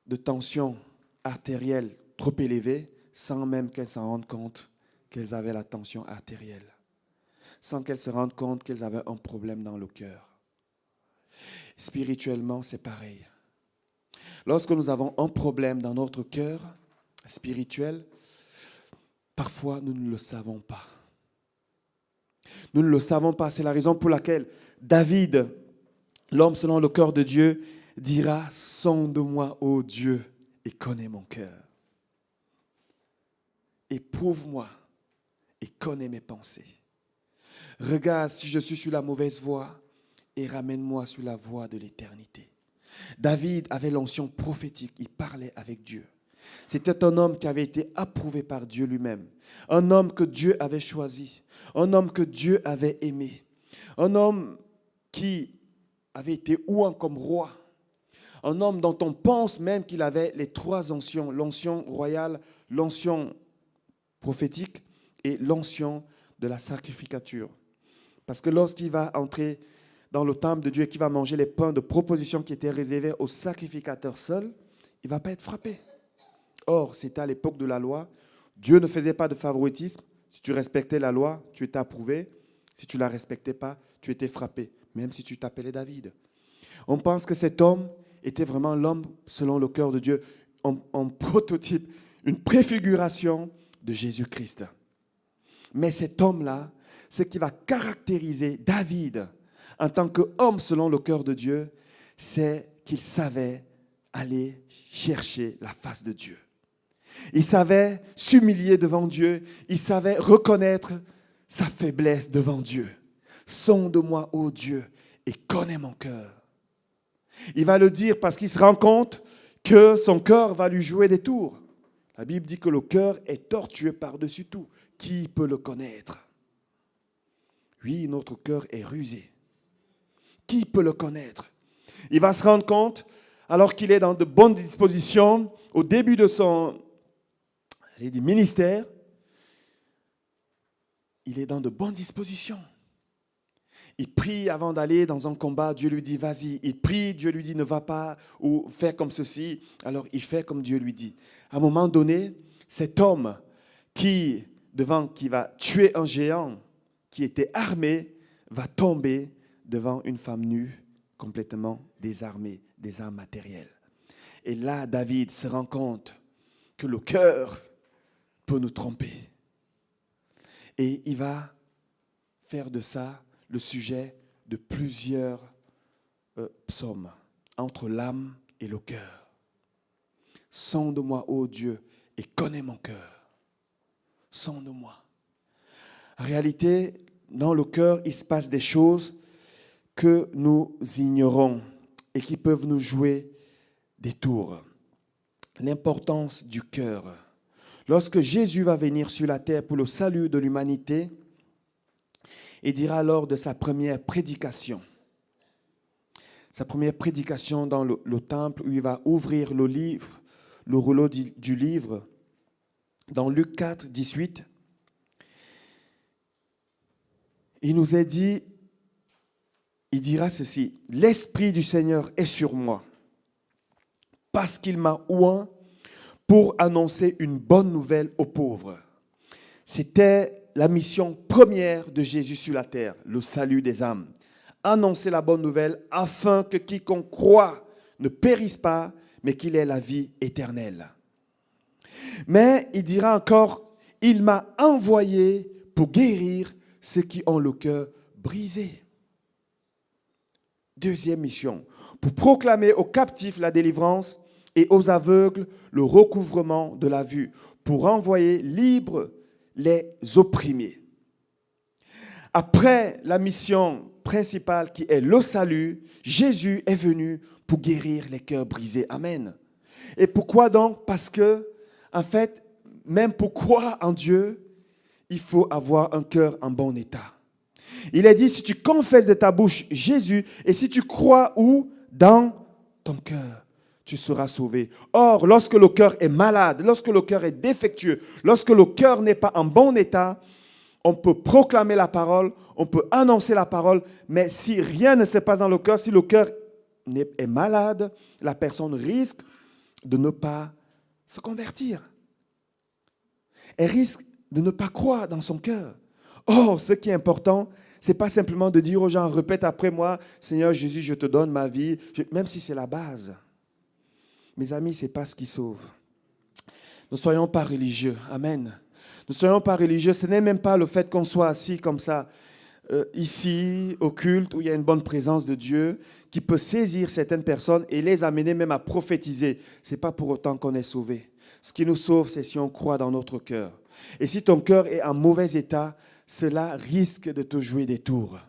S6: de tension artérielle trop élevée sans même qu'elles s'en rendent compte qu'elles avaient la tension artérielle, sans qu'elles se rendent compte qu'elles avaient un problème dans le cœur. Spirituellement, c'est pareil. Lorsque nous avons un problème dans notre cœur spirituel, parfois nous ne le savons pas. Nous ne le savons pas. C'est la raison pour laquelle David, l'homme selon le cœur de Dieu, dira « Sonde-moi, ô Dieu, et connais mon cœur. Éprouve-moi et connais mes pensées. Regarde si je suis sur la mauvaise voie et ramène-moi sur la voie de l'éternité. » David avait l'onction prophétique, il parlait avec Dieu. C'était un homme qui avait été approuvé par Dieu lui-même, un homme que Dieu avait choisi, un homme que Dieu avait aimé, un homme qui avait été oué comme roi, un homme dont on pense même qu'il avait les trois onctions, l'onction royale, l'onction prophétique et l'onction de la sacrificature. Parce que lorsqu'il va entrer dans le temple de Dieu et qu'il va manger les pains de proposition qui étaient réservés aux sacrificateurs seuls, il ne va pas être frappé. Or, c'était à l'époque de la loi. Dieu ne faisait pas de favoritisme. Si tu respectais la loi, tu étais approuvé. Si tu ne la respectais pas, tu étais frappé, même si tu t'appelais David. On pense que cet homme était vraiment l'homme selon le cœur de Dieu, en prototype, une préfiguration de Jésus-Christ. Mais cet homme-là, ce qui va caractériser David en tant qu'homme selon le cœur de Dieu, c'est qu'il savait aller chercher la face de Dieu. Il savait s'humilier devant Dieu. Il savait reconnaître sa faiblesse devant Dieu. Sonde-moi, ô Dieu, et connais mon cœur. Il va le dire parce qu'il se rend compte que son cœur va lui jouer des tours. La Bible dit que le cœur est tortueux par-dessus tout. Qui peut le connaître? Oui, notre cœur est rusé. Qui peut le connaître? Il va se rendre compte, alors qu'il est dans de bonnes dispositions, au début de son ministère, il est dans de bonnes dispositions. Il prie avant d'aller dans un combat, Dieu lui dit vas-y. Il prie, Dieu lui dit ne va pas ou fais comme ceci. Alors il fait comme Dieu lui dit. À un moment donné, cet homme qui va tuer un géant qui était armé, va tomber devant une femme nue, complètement désarmée, des armes matérielles. Et là, David se rend compte que le cœur peut nous tromper. Et il va faire de ça le sujet de plusieurs psaumes, entre l'âme et le cœur. Sonde-moi, ô Dieu, et connais mon cœur. Sonde-moi. En réalité, dans le cœur, il se passe des choses que nous ignorons et qui peuvent nous jouer des tours. L'importance du cœur. Lorsque Jésus va venir sur la terre pour le salut de l'humanité, il dira lors de sa première prédication dans le temple où il va ouvrir le livre, le rouleau du livre, dans Luc 4, 18, il nous est dit, il dira ceci, « L'Esprit du Seigneur est sur moi, parce qu'il m'a oint pour annoncer une bonne nouvelle aux pauvres. » C'était la mission première de Jésus sur la terre, le salut des âmes. Annoncer la bonne nouvelle afin que quiconque croit ne périsse pas, mais qu'il ait la vie éternelle. Mais il dira encore, « Il m'a envoyé pour guérir ceux qui ont le cœur brisé. » Deuxième mission, pour proclamer aux captifs la délivrance et aux aveugles le recouvrement de la vue, pour envoyer libres les opprimés. Après la mission principale qui est le salut, Jésus est venu pour guérir les cœurs brisés. Amen. Et pourquoi donc? Parce que, en fait, même pour croire en Dieu, il faut avoir un cœur en bon état. Il est dit, si tu confesses de ta bouche Jésus, et si tu crois où? Dans ton cœur, tu seras sauvé. Or, lorsque le cœur est malade, lorsque le cœur est défectueux, lorsque le cœur n'est pas en bon état, on peut proclamer la parole, on peut annoncer la parole, mais si rien ne se passe dans le cœur, si le cœur est malade, la personne risque de ne pas se convertir. Elle risque de ne pas croire dans son cœur. Or, ce qui est important, ce n'est pas simplement de dire aux gens, répète après moi, Seigneur Jésus, je te donne ma vie, même si c'est la base. Mes amis, ce n'est pas ce qui sauve. Ne soyons pas religieux. Amen. Ne soyons pas religieux. Ce n'est même pas le fait qu'on soit assis comme ça ici, au culte, où il y a une bonne présence de Dieu, qui peut saisir certaines personnes et les amener même à prophétiser. Ce n'est pas pour autant qu'on est sauvé. Ce qui nous sauve, c'est si on croit dans notre cœur. Et si ton cœur est en mauvais état, cela risque de te jouer des tours.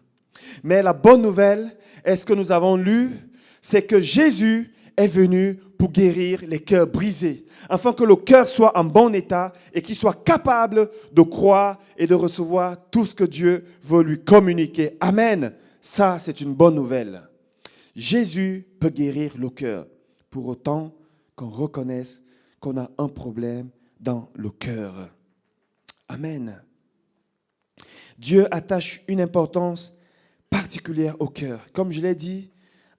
S6: Mais la bonne nouvelle, est ce que nous avons lu, c'est que Jésus est venu pour guérir les cœurs brisés, afin que le cœur soit en bon état et qu'il soit capable de croire et de recevoir tout ce que Dieu veut lui communiquer. Amen. Ça, c'est une bonne nouvelle. Jésus peut guérir le cœur, pour autant qu'on reconnaisse qu'on a un problème dans le cœur. Amen. Dieu attache une importance particulière au cœur. Comme je l'ai dit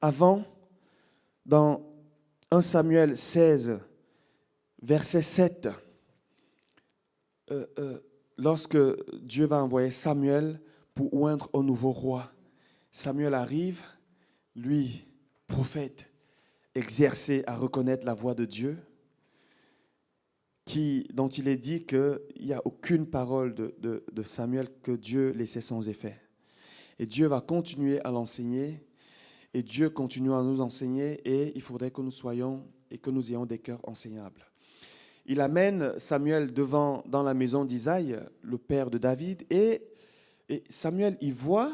S6: avant, dans 1 Samuel 16, verset 7, lorsque Dieu va envoyer Samuel pour oindre un nouveau roi, Samuel arrive, lui, prophète, exercé à reconnaître la voix de Dieu, dont il est dit qu'il n'y a aucune parole de Samuel que Dieu laissait sans effet. Et Dieu va continuer à l'enseigner, et Dieu continue à nous enseigner, et il faudrait que nous soyons et que nous ayons des cœurs enseignables. Il amène Samuel dans la maison d'Isaïe, le père de David, et Samuel, il voit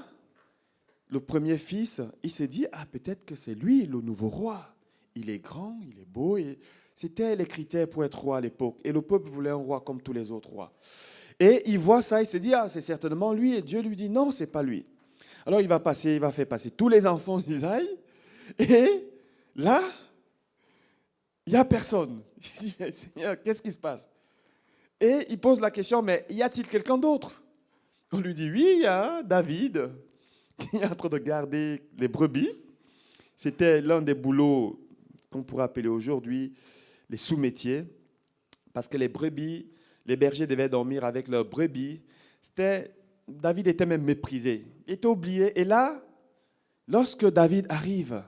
S6: le premier fils, il se dit, peut-être que c'est lui le nouveau roi. Il est grand, il est beau, et c'était les critères pour être roi à l'époque. Et le peuple voulait un roi comme tous les autres rois. Et il voit ça, il se dit, c'est certainement lui. Et Dieu lui dit, non, c'est pas lui. Alors il va faire passer tous les enfants d'Isaïe. Et là, il n'y a personne. Il dit, mais Seigneur, qu'est-ce qui se passe? Et il pose la question, mais y a-t-il quelqu'un d'autre? On lui dit, oui, il y a David qui est en train de garder les brebis. C'était l'un des boulots qu'on pourrait appeler aujourd'hui les sous-métiers, parce que les brebis, les bergers devaient dormir avec leurs brebis. David était même méprisé, il était oublié. Et là, lorsque David arrive,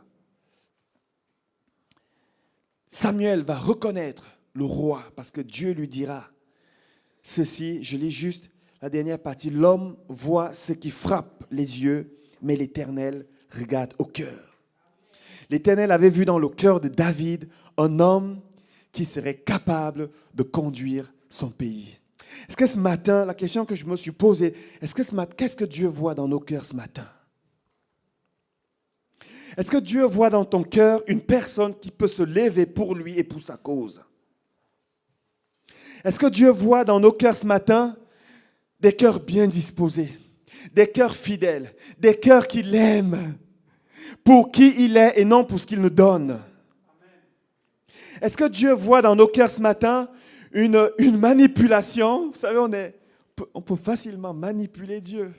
S6: Samuel va reconnaître le roi, parce que Dieu lui dira ceci, je lis juste la dernière partie, l'homme voit ce qui frappe les yeux, mais l'Éternel regarde au cœur. L'Éternel avait vu dans le cœur de David un homme qui serait capable de conduire son pays. Est-ce que ce matin, la question que je me suis posée, qu'est-ce que Dieu voit dans nos cœurs ce matin? Est-ce que Dieu voit dans ton cœur une personne qui peut se lever pour lui et pour sa cause? Est-ce que Dieu voit dans nos cœurs ce matin des cœurs bien disposés, des cœurs fidèles, des cœurs qui l'aiment pour qui il est et non pour ce qu'il nous donne? Est-ce que Dieu voit dans nos cœurs ce matin une manipulation? Vous savez, on peut facilement manipuler Dieu.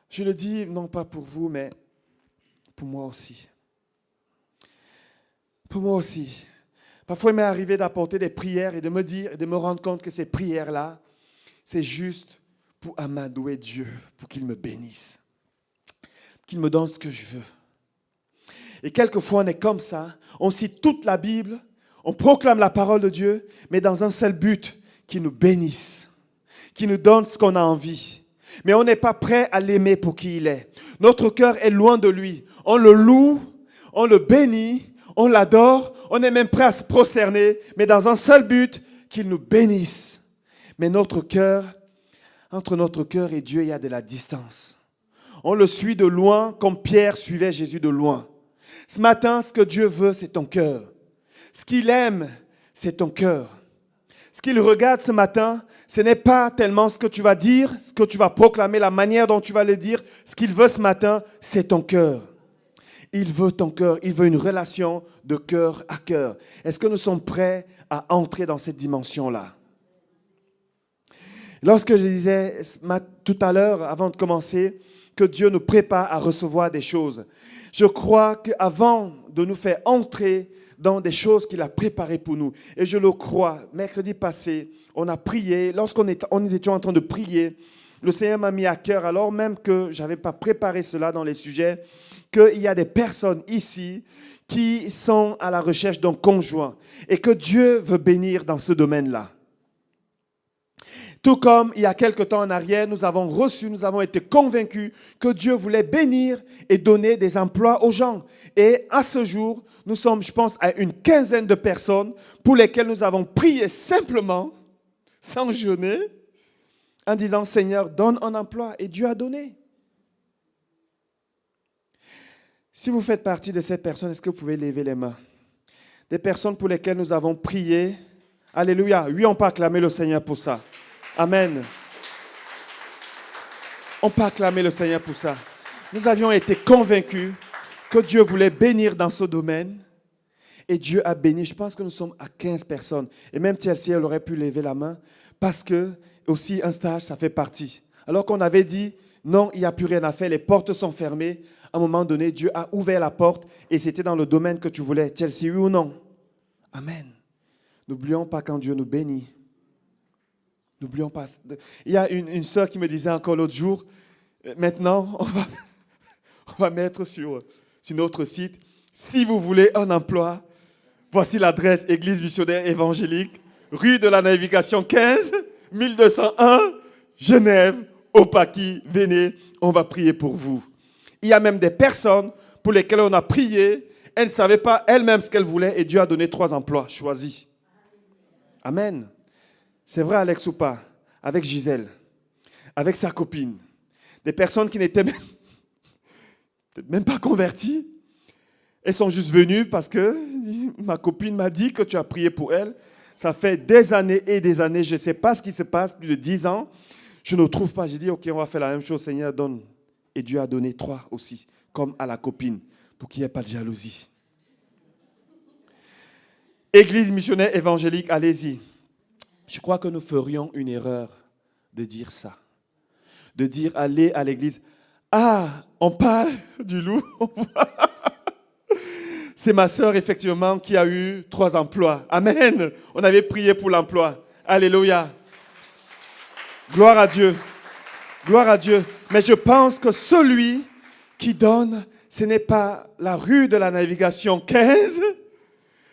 S6: Je le dis non pas pour vous, mais pour moi aussi. Pour moi aussi. Parfois, il m'est arrivé d'apporter des prières et de me rendre compte que ces prières-là, c'est juste pour amadouer Dieu, pour qu'il me bénisse, qu'il me donne ce que je veux. Et quelquefois, on est comme ça, on cite toute la Bible, on proclame la parole de Dieu, mais dans un seul but, qu'il nous bénisse, qu'il nous donne ce qu'on a envie. Mais on n'est pas prêt à l'aimer pour qui il est. Notre cœur est loin de lui. On le loue, on le bénit, on l'adore, on est même prêt à se prosterner, mais dans un seul but, qu'il nous bénisse. Mais entre notre cœur et Dieu, il y a de la distance. On le suit de loin, comme Pierre suivait Jésus de loin. Ce matin, ce que Dieu veut, c'est ton cœur. Ce qu'il aime, c'est ton cœur. Ce qu'il regarde ce matin, ce n'est pas tellement ce que tu vas dire, ce que tu vas proclamer, la manière dont tu vas le dire. Ce qu'il veut ce matin, c'est ton cœur. Il veut ton cœur. Il veut une relation de cœur à cœur. Est-ce que nous sommes prêts à entrer dans cette dimension-là? Lorsque je disais tout à l'heure, avant de commencer, que Dieu nous prépare à recevoir des choses, je crois qu'avant de nous faire entrer dans des choses qu'il a préparées pour nous, et je le crois, mercredi passé, on a prié, lorsqu'on étions en train de prier, le Seigneur m'a mis à cœur, alors même que je n'avais pas préparé cela dans les sujets, qu'il y a des personnes ici qui sont à la recherche d'un conjoint et que Dieu veut bénir dans ce domaine-là. Tout comme il y a quelque temps en arrière, nous avons été convaincus que Dieu voulait bénir et donner des emplois aux gens. Et à ce jour, nous sommes, je pense, à une quinzaine de personnes pour lesquelles nous avons prié simplement, sans jeûner, en disant, Seigneur, donne un emploi. Et Dieu a donné. Si vous faites partie de ces personnes, est-ce que vous pouvez lever les mains? Des personnes pour lesquelles nous avons prié. Alléluia. Oui, on peut acclamer le Seigneur pour ça. Amen. On peut acclamer le Seigneur pour ça. Nous avions été convaincus que Dieu voulait bénir dans ce domaine. Et Dieu a béni. Je pense que nous sommes à 15 personnes. Et même Chelsea, elle aurait pu lever la main. Parce que, aussi, un stage, ça fait partie. Alors qu'on avait dit, non, il n'y a plus rien à faire. Les portes sont fermées. À un moment donné, Dieu a ouvert la porte. Et c'était dans le domaine que tu voulais. Chelsea, oui ou non? Amen. N'oublions pas quand Dieu nous bénit. N'oublions pas. Il y a une sœur qui me disait encore l'autre jour, maintenant, on va mettre sur notre site, si vous voulez un emploi, voici l'adresse Église missionnaire évangélique, rue de la Navigation 15, 1201, Genève, Opaki, venez, on va prier pour vous. Il y a même des personnes pour lesquelles on a prié, elles ne savaient pas elles-mêmes ce qu'elles voulaient et Dieu a donné 3 emplois choisis. Amen. C'est vrai, Alex, ou pas? Avec Gisèle, avec sa copine. Des personnes qui n'étaient même pas converties. Elles sont juste venues parce que ma copine m'a dit que tu as prié pour elle. Ça fait des années et des années. Je ne sais pas ce qui se passe, plus de 10 ans. Je ne trouve pas. J'ai dit, OK, on va faire la même chose. Seigneur, donne. Et Dieu a donné 3 aussi, comme à la copine, pour qu'il n'y ait pas de jalousie. Église missionnaire évangélique, allez-y. Je crois que nous ferions une erreur de dire ça. De dire, allez à l'église. Ah, on parle du loup. C'est ma sœur, effectivement, qui a eu 3 emplois. Amen. On avait prié pour l'emploi. Alléluia. Gloire à Dieu. Gloire à Dieu. Mais je pense que celui qui donne, ce n'est pas la rue de la Navigation 15,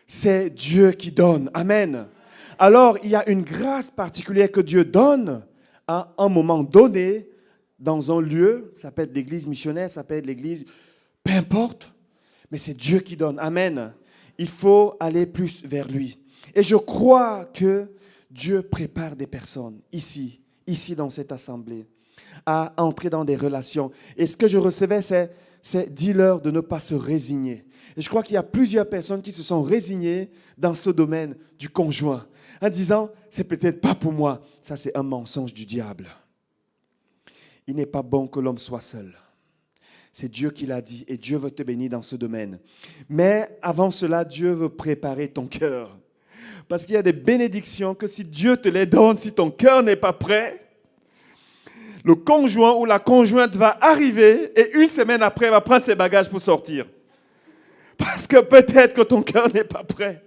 S6: c'est Dieu qui donne. Amen. Alors, il y a une grâce particulière que Dieu donne à un moment donné, dans un lieu, ça peut être l'église missionnaire, ça peut être l'église, peu importe, mais c'est Dieu qui donne. Amen. Il faut aller plus vers lui. Et je crois que Dieu prépare des personnes ici dans cette assemblée, à entrer dans des relations. Et ce que je recevais, c'est dis-leur de ne pas se résigner. Et je crois qu'il y a plusieurs personnes qui se sont résignées dans ce domaine du conjoint, en disant, c'est peut-être pas pour moi. Ça, c'est un mensonge du diable. Il n'est pas bon que l'homme soit seul. C'est Dieu qui l'a dit et Dieu veut te bénir dans ce domaine. Mais avant cela, Dieu veut préparer ton cœur. Parce qu'il y a des bénédictions que si Dieu te les donne, si ton cœur n'est pas prêt, le conjoint ou la conjointe va arriver et une semaine après, va prendre ses bagages pour sortir. Parce que peut-être que ton cœur n'est pas prêt.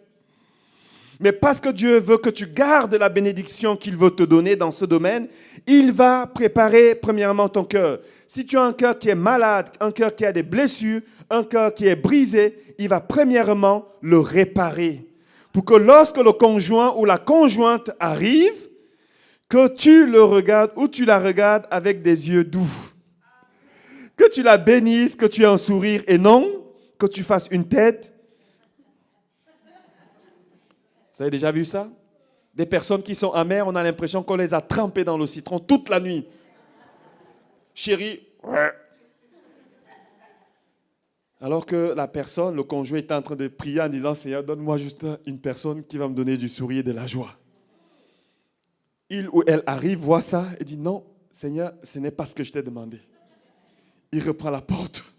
S6: Mais parce que Dieu veut que tu gardes la bénédiction qu'il veut te donner dans ce domaine, il va préparer premièrement ton cœur. Si tu as un cœur qui est malade, un cœur qui a des blessures, un cœur qui est brisé, il va premièrement le réparer. Pour que lorsque le conjoint ou la conjointe arrive, que tu le regardes ou tu la regardes avec des yeux doux. Que tu la bénisses, que tu aies un sourire et non que tu fasses une tête. Vous avez déjà vu ça? Des personnes qui sont amères, on a l'impression qu'on les a trempées dans le citron toute la nuit. Chérie. Alors que la personne, le conjoint est en train de prier en disant, Seigneur, donne-moi juste une personne qui va me donner du sourire et de la joie. Il ou elle arrive, voit ça et dit, non, Seigneur, ce n'est pas ce que je t'ai demandé. Il reprend la porte.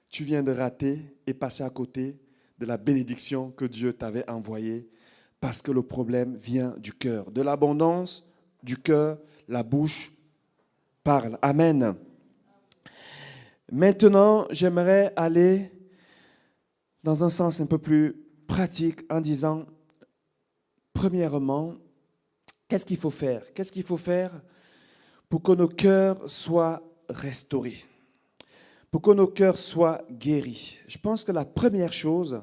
S6: Tu viens de rater et passer à côté de la bénédiction que Dieu t'avait envoyée parce que le problème vient du cœur. De l'abondance du cœur, la bouche parle. Amen. Maintenant, j'aimerais aller dans un sens un peu plus pratique en disant, premièrement, qu'est-ce qu'il faut faire? Qu'est-ce qu'il faut faire pour que nos cœurs soient restaurés? Pour que nos cœurs soient guéris? Je pense que la première chose,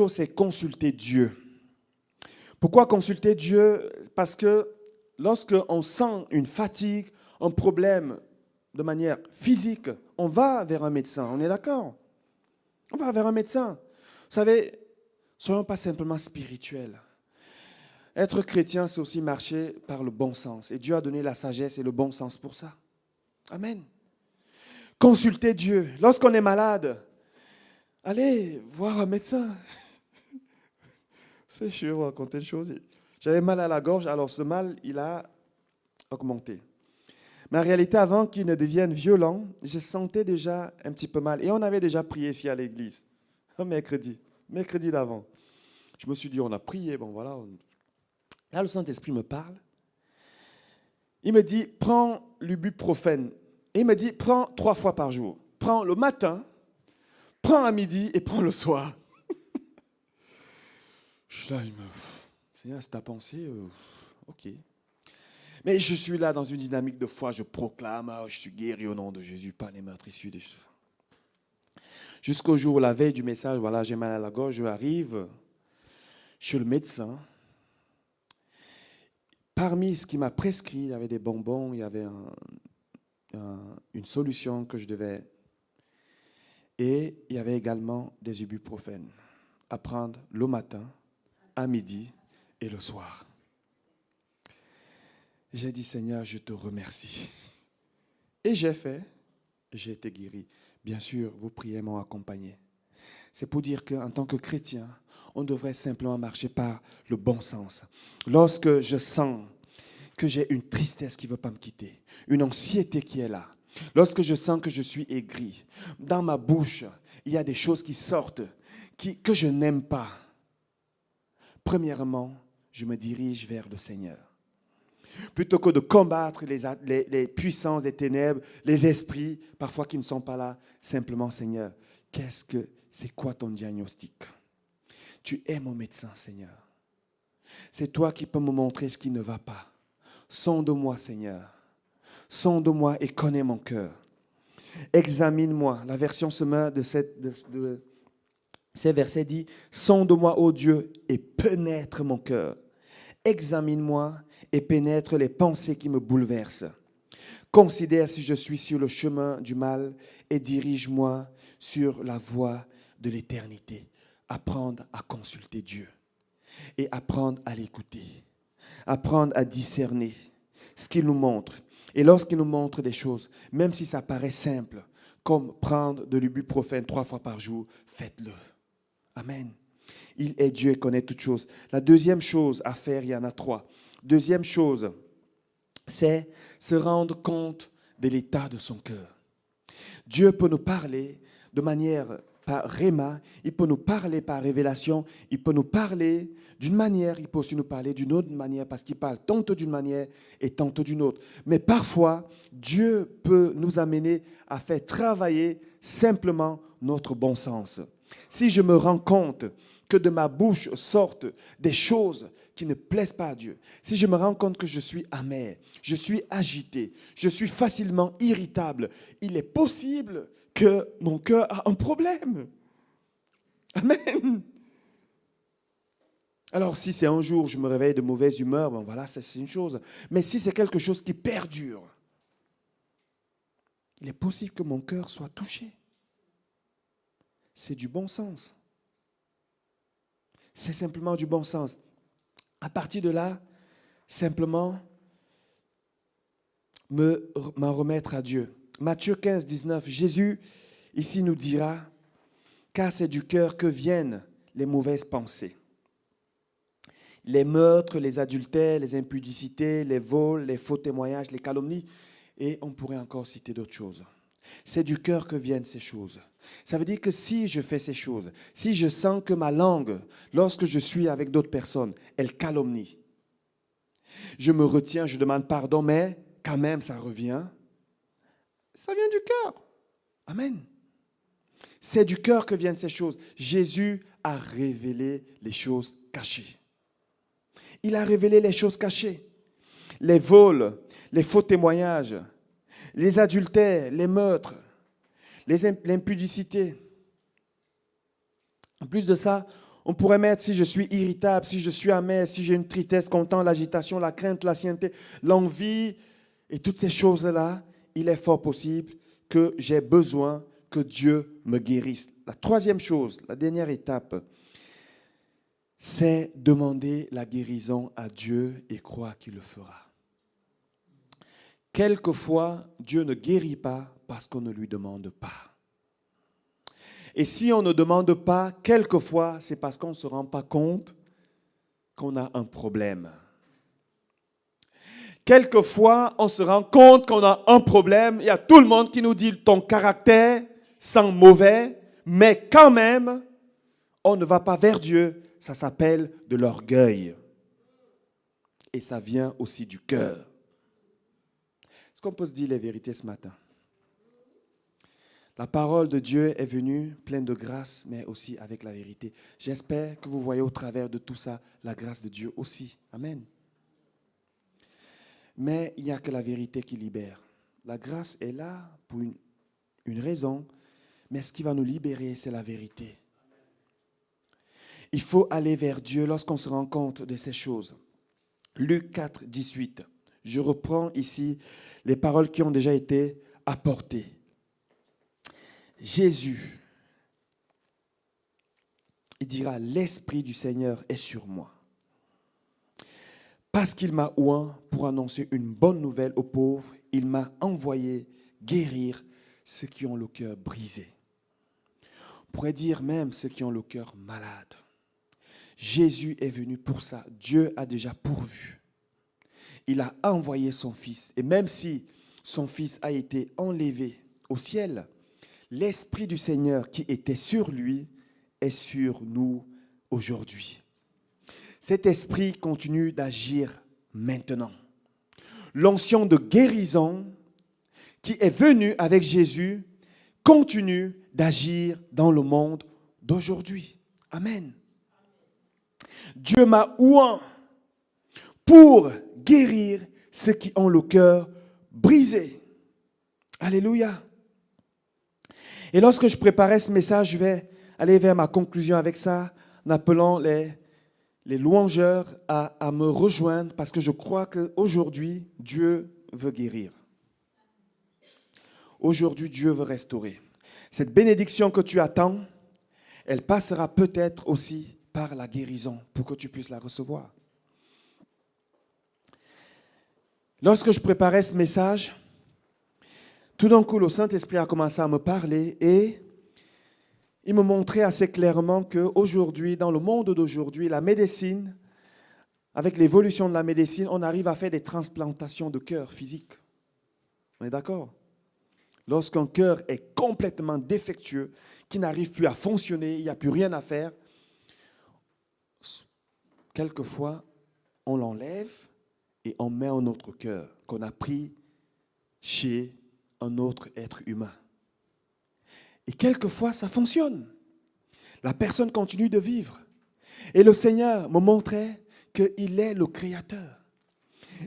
S6: c'est consulter Dieu. Pourquoi consulter Dieu? Parce que lorsqu'on sent une fatigue, un problème de manière physique, on va vers un médecin, on est d'accord? On va vers un médecin. Vous savez, soyons pas simplement spirituels. Être chrétien, c'est aussi marcher par le bon sens. Et Dieu a donné la sagesse et le bon sens pour ça. Amen. Consultez Dieu. Lorsqu'on est malade, allez voir un médecin. C'est chiant, je vais vous raconter une chose. J'avais mal à la gorge, alors ce mal, il a augmenté. Mais en réalité, avant qu'il ne devienne violent, je sentais déjà un petit peu mal. Et on avait déjà prié ici à l'église, mercredi d'avant. Je me suis dit, on a prié, bon voilà. Là, le Saint-Esprit me parle. Il me dit, prends l'ibuprofène. Et il me dit, prends 3 fois par jour. Prends le matin, prends à midi et prends le soir. Je suis là, Seigneur, c'est ta pensée, ok. Mais je suis là dans une dynamique de foi, je proclame, je suis guéri au nom de Jésus par les meurtrissures des cheveux. Jusqu'au jour où la veille du message, voilà, j'ai mal à la gorge, je arrive chez le médecin. Parmi ce qu'il m'a prescrit, il y avait des bonbons, il y avait une solution que je devais. Et il y avait également des ibuprofènes à prendre le matin, à midi et le soir. J'ai dit, Seigneur, je te remercie. Et j'ai été guéri. Bien sûr, vos prières m'ont accompagné. C'est pour dire qu'en tant que chrétien, on devrait simplement marcher par le bon sens. Lorsque je sens que j'ai une tristesse qui ne veut pas me quitter, une anxiété qui est là, lorsque je sens que je suis aigri, dans ma bouche, il y a des choses qui sortent que je n'aime pas. Premièrement, je me dirige vers le Seigneur. Plutôt que de combattre les puissances des ténèbres, les esprits, parfois qui ne sont pas là, simplement, Seigneur, c'est quoi ton diagnostic? Tu es mon médecin, Seigneur. C'est toi qui peux me montrer ce qui ne va pas. Sonde-moi, Seigneur. Sonde-moi et connais mon cœur. Examine-moi. La version Semeur de ces versets dit, sonde-moi, ô Dieu, et pénètre mon cœur. Examine-moi et pénètre les pensées qui me bouleversent. Considère si je suis sur le chemin du mal et dirige-moi sur la voie de l'éternité. Apprendre à consulter Dieu et apprendre à l'écouter. Apprendre à discerner ce qu'il nous montre. Et lorsqu'il nous montre des choses, même si ça paraît simple, comme prendre de l'ibuprofène 3 fois par jour, faites-le. Amen. Il est Dieu et connaît toutes choses. La deuxième chose à faire, il y en a 3. Deuxième chose, c'est se rendre compte de l'état de son cœur. Dieu peut nous parler de manière par réma, il peut nous parler par révélation, il peut nous parler d'une manière, il peut aussi nous parler d'une autre manière, parce qu'il parle tantôt d'une manière et tantôt d'une autre. Mais parfois, Dieu peut nous amener à faire travailler simplement notre bon sens. Si je me rends compte que de ma bouche sortent des choses qui ne plaisent pas à Dieu, si je me rends compte que je suis amer, je suis agité, je suis facilement irritable, il est possible que mon cœur a un problème. Amen. Alors si c'est un jour je me réveille de mauvaise humeur, bon voilà, c'est une chose. Mais si c'est quelque chose qui perdure, il est possible que mon cœur soit touché. C'est du bon sens. C'est simplement du bon sens. À partir de là, simplement m'en remettre à Dieu. Matthieu 15, 19, Jésus ici nous dira, car c'est du cœur que viennent les mauvaises pensées. Les meurtres, les adultères, les impudicités, les vols, les faux témoignages, les calomnies, et on pourrait encore citer d'autres choses. C'est du cœur que viennent ces choses. Ça veut dire que si je fais ces choses, si je sens que ma langue, lorsque je suis avec d'autres personnes, elle calomnie, je me retiens, je demande pardon, mais quand même ça revient, ça vient du cœur. Amen. C'est du cœur que viennent ces choses. Jésus a révélé les choses cachées. Il a révélé les choses cachées. Les vols, les faux témoignages, les adultères, les meurtres, l'impudicité. En plus de ça, On pourrait mettre si je suis irritable, si je suis amer, si j'ai une tristesse, content, l'agitation, la crainte, l'ancienneté, l'envie et toutes ces choses-là, il est fort possible que j'ai besoin que Dieu me guérisse. La troisième chose, la dernière étape, c'est demander la guérison à Dieu et croire qu'il le fera. Quelquefois, Dieu ne guérit pas parce qu'on ne lui demande pas. Et si on ne demande pas, quelquefois, c'est parce qu'on ne se rend pas compte qu'on a un problème. Quelquefois, on se rend compte qu'on a un problème. Il y a tout le monde qui nous dit ton caractère sent mauvais, mais quand même, on ne va pas vers Dieu. Ça s'appelle de l'orgueil. Et ça vient aussi du cœur. Est-ce qu'on peut se dire les vérités ce matin? La parole de Dieu est venue pleine de grâce, mais aussi avec la vérité. J'espère que vous voyez au travers de tout ça la grâce de Dieu aussi. Amen. Mais il n'y a que la vérité qui libère. La grâce est là pour une raison, mais ce qui va nous libérer, c'est la vérité. Il faut aller vers Dieu lorsqu'on se rend compte de ces choses. Luc 4, 18. Je reprends ici les paroles qui ont déjà été apportées. Jésus, il dira, l'Esprit du Seigneur est sur moi, parce qu'il m'a oint pour annoncer une bonne nouvelle aux pauvres, il m'a envoyé guérir ceux qui ont le cœur brisé. On pourrait dire même ceux qui ont le cœur malade. Jésus est venu pour ça. Dieu a déjà pourvu. Il a envoyé son Fils. Et même si son Fils a été enlevé au ciel, l'Esprit du Seigneur qui était sur lui est sur nous aujourd'hui. Cet esprit continue d'agir maintenant. L'onction de guérison qui est venue avec Jésus continue d'agir dans le monde d'aujourd'hui. Amen. Dieu m'a oint pour guérir ceux qui ont le cœur brisé. Alléluia. Et lorsque je préparais ce message, je vais aller vers ma conclusion avec ça, en appelant les louangeurs à me rejoindre, parce que je crois qu'aujourd'hui, Dieu veut guérir. Aujourd'hui, Dieu veut restaurer. Cette bénédiction que tu attends, elle passera peut-être aussi par la guérison, pour que tu puisses la recevoir. Lorsque je préparais ce message, tout d'un coup, le Saint-Esprit a commencé à me parler et il me montrait assez clairement qu'aujourd'hui, dans le monde d'aujourd'hui, la médecine, avec l'évolution de la médecine, on arrive à faire des transplantations de cœur physique. On est d'accord? Lorsqu'un cœur est complètement défectueux, qui n'arrive plus à fonctionner, il n'y a plus rien à faire, quelquefois, on l'enlève et on met un autre cœur qu'on a pris chez un autre être humain. Et quelquefois, ça fonctionne. La personne continue de vivre. Et le Seigneur me montrait qu'il est le Créateur.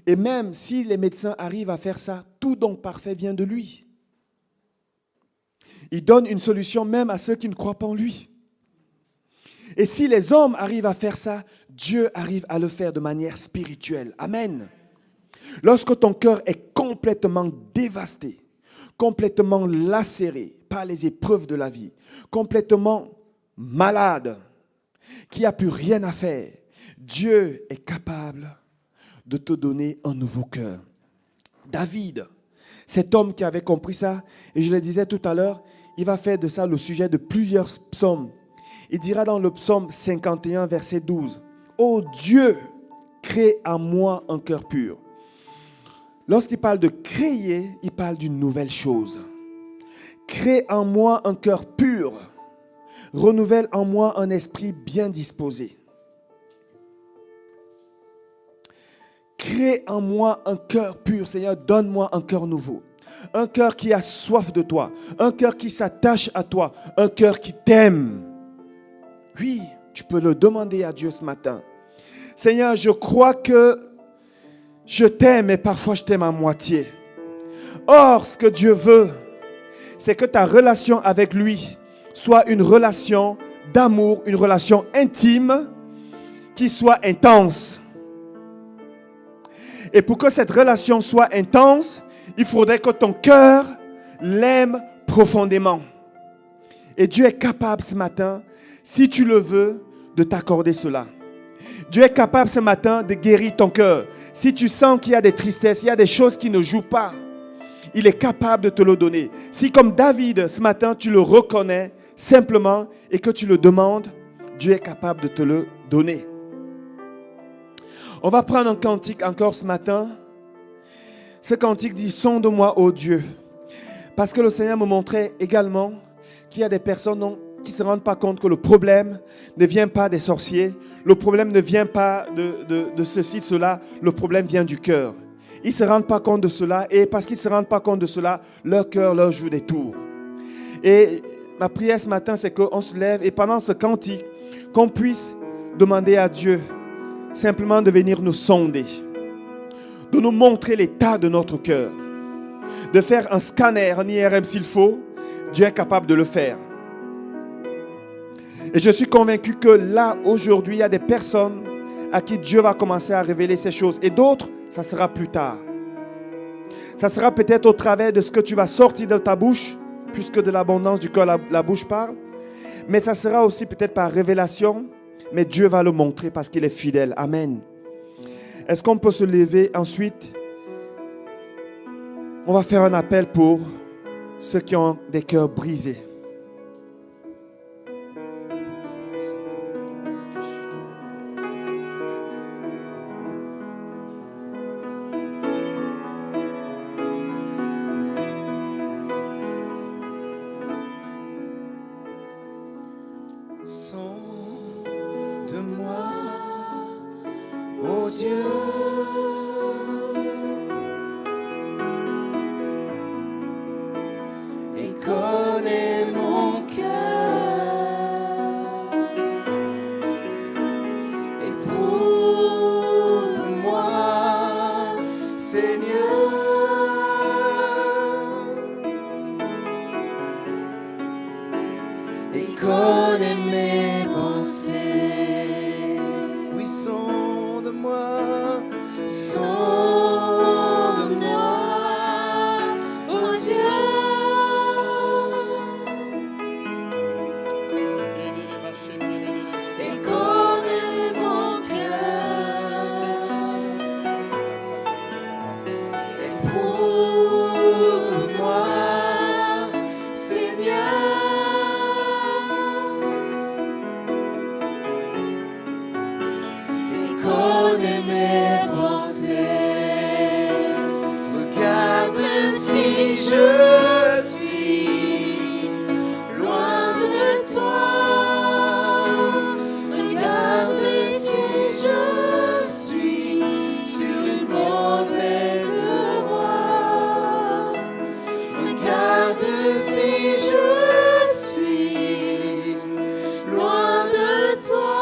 S6: Et même si les médecins arrivent à faire ça, tout don parfait vient de lui. Il donne une solution même à ceux qui ne croient pas en lui. Et si les hommes arrivent à faire ça, Dieu arrive à le faire de manière spirituelle. Amen. Lorsque ton cœur est complètement dévasté, complètement lacéré par les épreuves de la vie, complètement malade, qui n'a plus rien à faire, Dieu est capable de te donner un nouveau cœur. David, cet homme qui avait compris ça, et je le disais tout à l'heure, il va faire de ça le sujet de plusieurs psaumes. Il dira dans le psaume 51, verset 12, « Ô Dieu, crée en moi un cœur pur. » Lorsqu'il parle de créer, il parle d'une nouvelle chose. Crée en moi un cœur pur. Renouvelle en moi un esprit bien disposé. Crée en moi un cœur pur. Seigneur, donne-moi un cœur nouveau. Un cœur qui a soif de toi. Un cœur qui s'attache à toi. Un cœur qui t'aime. Oui, tu peux le demander à Dieu ce matin. Seigneur, je crois que je t'aime, mais parfois je t'aime à moitié. Or, ce que Dieu veut, c'est que ta relation avec lui soit une relation d'amour, une relation intime qui soit intense. Et pour que cette relation soit intense, il faudrait que ton cœur l'aime profondément. Et Dieu est capable ce matin, si tu le veux, de t'accorder cela. Dieu est capable ce matin de guérir ton cœur. Si tu sens qu'il y a des tristesses, il y a des choses qui ne jouent pas, il est capable de te le donner. Si comme David ce matin, tu le reconnais simplement et que tu le demandes, Dieu est capable de te le donner. On va prendre un cantique encore ce matin. Ce cantique dit « Sonde-moi, ô Dieu ». Parce que le Seigneur me montrait également qu'il y a des personnes qui ne se rendent pas compte que le problème ne vient pas des sorciers. Le problème ne vient pas de ceci, de cela. Le problème vient du cœur. Ils ne se rendent pas compte de cela. Et parce qu'ils ne se rendent pas compte de cela, leur cœur leur joue des tours. Et ma prière ce matin, c'est qu'on se lève et pendant ce cantique, qu'on puisse demander à Dieu simplement de venir nous sonder, de nous montrer l'état de notre cœur, de faire un scanner, un IRM s'il faut. Dieu est capable de le faire. Et je suis convaincu que là, aujourd'hui, il y a des personnes à qui Dieu va commencer à révéler ces choses. Et d'autres, ça sera plus tard. Ça sera peut-être au travers de ce que tu vas sortir de ta bouche, puisque de l'abondance du cœur, la bouche parle. Mais ça sera aussi peut-être par révélation. Mais Dieu va le montrer parce qu'il est fidèle. Amen. Est-ce qu'on peut se lever ensuite? On va faire un appel pour ceux qui ont des cœurs brisés.
S3: Sonde-moi, ô Dieu. Et connais mon cœur. Éprouve-moi, Seigneur. Et connais mes pensées. Oui, sonde-moi, sonde-moi, ô Dieu. Et connais mon cœur. Éprouve-moi, Seigneur. Et connais mes pensées. Regarde si je suis loin de toi. Regarde si je suis sur une mauvaise voie. Regarde si je suis loin de toi.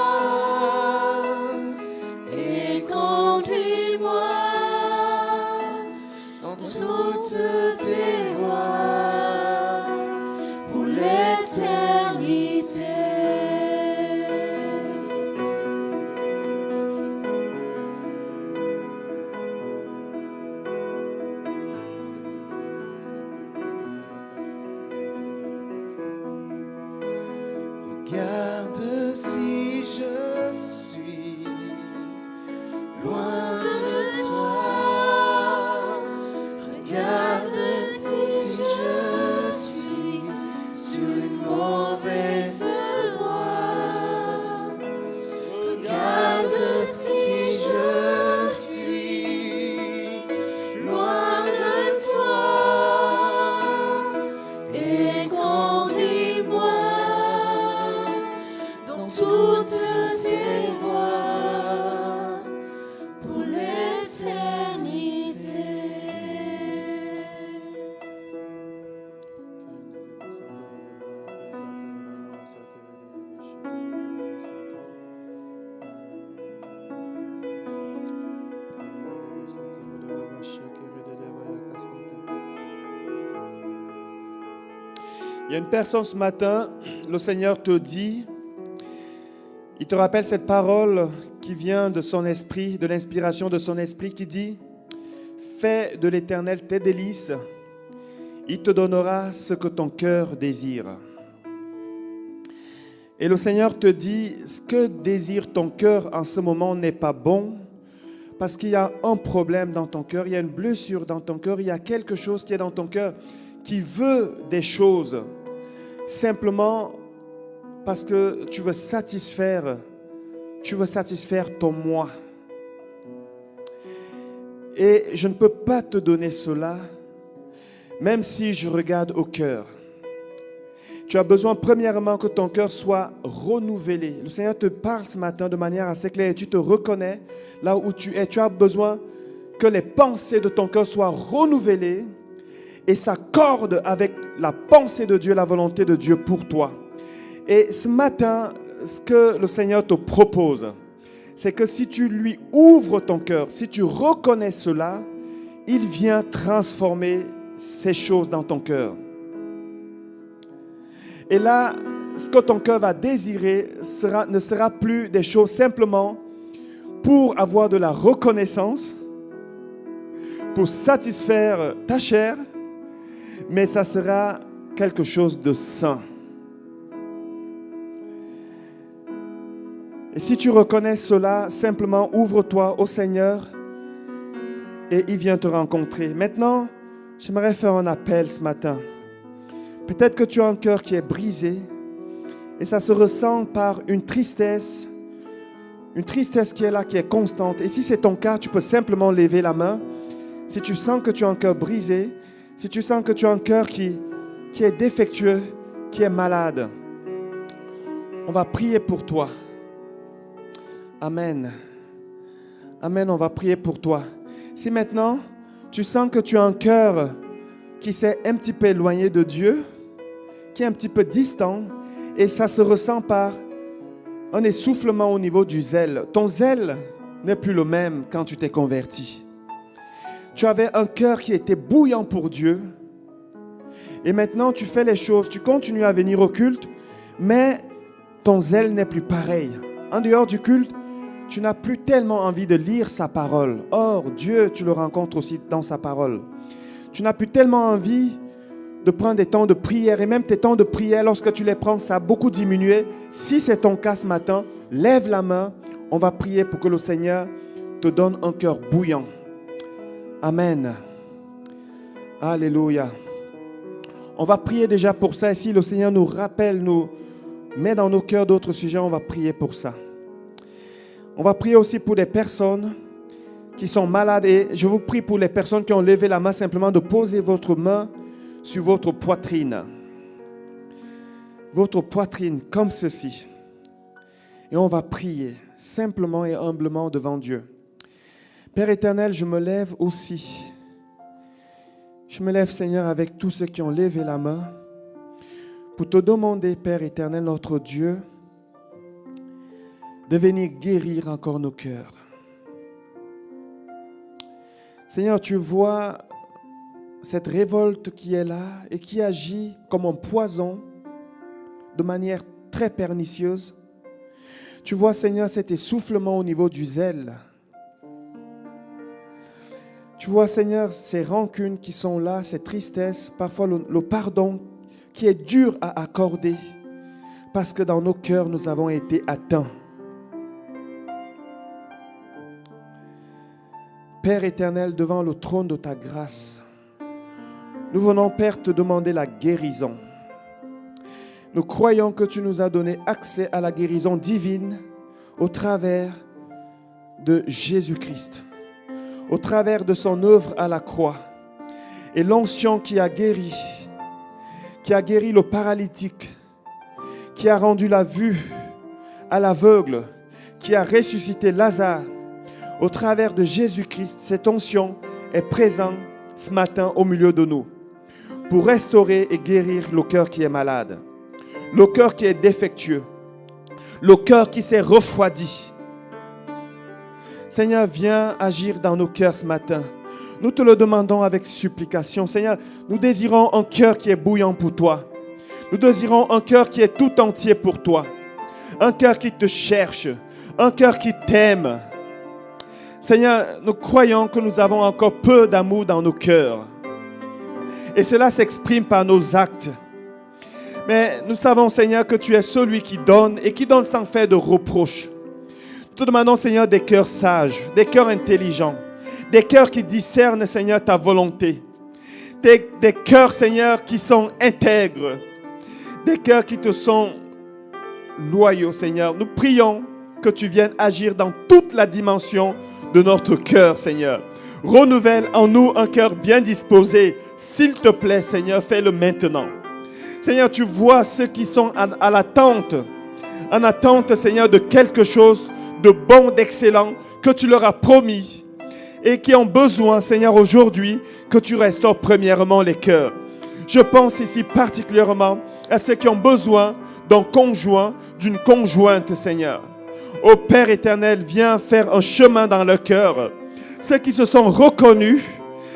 S3: Et conduis-moi dans toutes tes voies pour l'éternité. Regarde si je suis loin de toi. Regarde si je suis sur une mauvaise voie. Regarde si je suis loin de toi. Et conduis-moi dans toutes tes voies pour l'éternité.
S6: Il y a une personne ce matin, le Seigneur te dit Il te rappelle cette parole qui vient de son esprit, de l'inspiration de son esprit qui dit « Fais de l'Éternel tes délices, il te donnera ce que ton cœur désire. » Et le Seigneur te dit, ce que désire ton cœur en ce moment n'est pas bon, parce qu'il y a un problème dans ton cœur, il y a une blessure dans ton cœur, il y a quelque chose qui est dans ton cœur qui veut des choses, simplement parce que tu veux satisfaire ton moi. Et je ne peux pas te donner cela, même si je regarde au cœur. Tu as besoin premièrement que ton cœur soit renouvelé. Le Seigneur te parle ce matin de manière assez claire et tu te reconnais là où tu es. Tu as besoin que les pensées de ton cœur soient renouvelées et s'accordent avec la pensée de Dieu, la volonté de Dieu pour toi. Et ce matin, ce que le Seigneur te propose, c'est que si tu lui ouvres ton cœur, si tu reconnais cela, il vient transformer ces choses dans ton cœur. Et là, ce que ton cœur va désirer ne sera plus des choses simplement pour avoir de la reconnaissance, pour satisfaire ta chair, mais ça sera quelque chose de sain. Et si tu reconnais cela, simplement ouvre-toi au Seigneur et il vient te rencontrer. Maintenant, j'aimerais faire un appel ce matin. Peut-être que tu as un cœur qui est brisé et ça se ressent par une tristesse qui est là, qui est constante. Et si c'est ton cas, tu peux simplement lever la main. Si tu sens que tu as un cœur brisé, si tu sens que tu as un cœur qui est défectueux, qui est malade, on va prier pour toi. Amen. Amen, on va prier pour toi. Si maintenant, tu sens que tu as un cœur qui s'est un petit peu éloigné de Dieu, qui est un petit peu distant, et ça se ressent par un essoufflement au niveau du zèle. Ton zèle n'est plus le même quand tu t'es converti. Tu avais un cœur qui était bouillant pour Dieu, et maintenant tu fais les choses, tu continues à venir au culte, mais ton zèle n'est plus pareil. En dehors du culte, tu n'as plus tellement envie de lire sa parole. Or, Dieu, tu le rencontres aussi dans sa parole. Tu n'as plus tellement envie de prendre des temps de prière. Et même tes temps de prière, lorsque tu les prends, ça a beaucoup diminué. Si c'est ton cas ce matin, lève la main. On va prier pour que le Seigneur te donne un cœur bouillant. Amen. Alléluia. On va prier déjà pour ça. Et si le Seigneur nous rappelle, nous met dans nos cœurs d'autres sujets, on va prier pour ça. On va prier aussi pour des personnes qui sont malades. Et je vous prie pour les personnes qui ont levé la main, simplement de poser votre main sur votre poitrine. Votre poitrine comme ceci. Et on va prier simplement et humblement devant Dieu. Père éternel, je me lève aussi. Je me lève, Seigneur, avec tous ceux qui ont levé la main pour te demander, Père éternel, notre Dieu, de venir guérir encore nos cœurs. Seigneur, tu vois cette révolte qui est là et qui agit comme un poison de manière très pernicieuse. Tu vois, Seigneur, cet essoufflement au niveau du zèle. Tu vois, Seigneur, ces rancunes qui sont là, ces tristesses, parfois le pardon qui est dur à accorder parce que dans nos cœurs, nous avons été atteints. Père éternel, devant le trône de ta grâce, nous venons, Père, te demander la guérison. Nous croyons que tu nous as donné accès à la guérison divine au travers de Jésus-Christ, au travers de son œuvre à la croix. Et l'onction qui a guéri le paralytique, qui a rendu la vue à l'aveugle, qui a ressuscité Lazare, au travers de Jésus-Christ, cette onction est présente ce matin au milieu de nous pour restaurer et guérir le cœur qui est malade, le cœur qui est défectueux, le cœur qui s'est refroidi. Seigneur, viens agir dans nos cœurs ce matin. Nous te le demandons avec supplication. Seigneur, nous désirons un cœur qui est bouillant pour toi. Nous désirons un cœur qui est tout entier pour toi. un cœur qui te cherche, un cœur qui t'aime. Seigneur, nous croyons que nous avons encore peu d'amour dans nos cœurs. Et cela s'exprime par nos actes. Mais nous savons, Seigneur, que tu es celui qui donne et qui donne sans faire de reproches. Nous te demandons, Seigneur, des cœurs sages, des cœurs intelligents, des cœurs qui discernent, Seigneur, ta volonté. Des cœurs, Seigneur, qui sont intègres, des cœurs qui te sont loyaux, Seigneur. Nous prions que tu viennes agir dans toute la dimension de notre cœur, Seigneur. Renouvelle en nous un cœur bien disposé. S'il te plaît, Seigneur, fais-le maintenant. Seigneur, tu vois ceux qui sont en attente, Seigneur, de quelque chose de bon, d'excellent, que tu leur as promis et qui ont besoin, Seigneur, aujourd'hui, que tu restaures premièrement les cœurs. Je pense ici particulièrement à ceux qui ont besoin d'un conjoint, d'une conjointe, Seigneur. Ô Père éternel, viens faire un chemin dans leur cœur. Ceux qui se sont reconnus,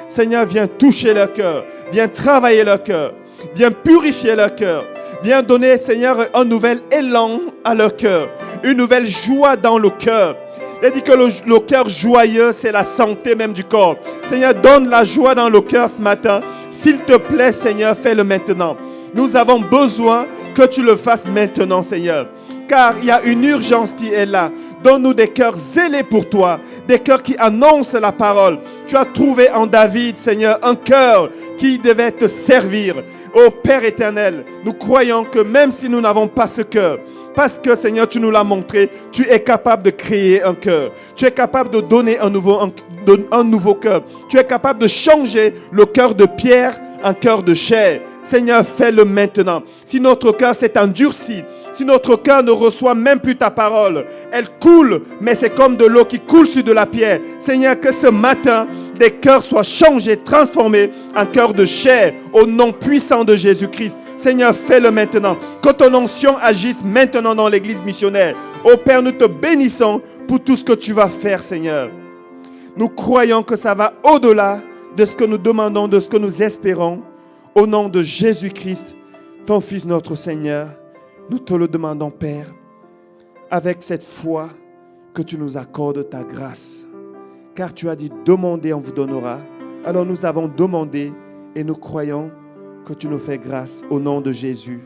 S6: Seigneur, viens toucher leur cœur, viens travailler leur cœur, viens purifier leur cœur, viens donner, Seigneur, un nouvel élan à leur cœur, une nouvelle joie dans le cœur. Il dit que le cœur joyeux, c'est la santé même du corps. Seigneur, donne la joie dans le cœur ce matin. S'il te plaît, Seigneur, fais-le maintenant. Nous avons besoin que tu le fasses maintenant, Seigneur. Car il y a une urgence qui est là. Donne-nous des cœurs zélés pour toi, des cœurs qui annoncent la parole. Tu as trouvé en David, Seigneur, un cœur qui devait te servir. Ô Père éternel, nous croyons que même si nous n'avons pas ce cœur, parce que, Seigneur, tu nous l'as montré, tu es capable de créer un cœur. Tu es capable de donner un nouveau cœur. Tu es capable de changer le cœur de pierre en cœur de chair. Seigneur, fais-le maintenant. Si notre cœur s'est endurci, si notre cœur ne reçoit même plus ta parole, elle coule, mais c'est comme de l'eau qui coule sur de la pierre. Seigneur, que ce matin, des cœurs soient changés, transformés en cœur de chair, au nom puissant de Jésus-Christ. Seigneur, fais-le maintenant. Que ton onction agisse maintenant dans l'église missionnaire. Ô Père, nous te bénissons pour tout ce que tu vas faire, Seigneur. Nous croyons que ça va au-delà de ce que nous demandons, de ce que nous espérons. Au nom de Jésus-Christ, ton Fils, notre Seigneur, nous te le demandons, Père, avec cette foi que tu nous accordes ta grâce. Car tu as dit, demandez, on vous donnera. Alors nous avons demandé et nous croyons que tu nous fais grâce au nom de Jésus.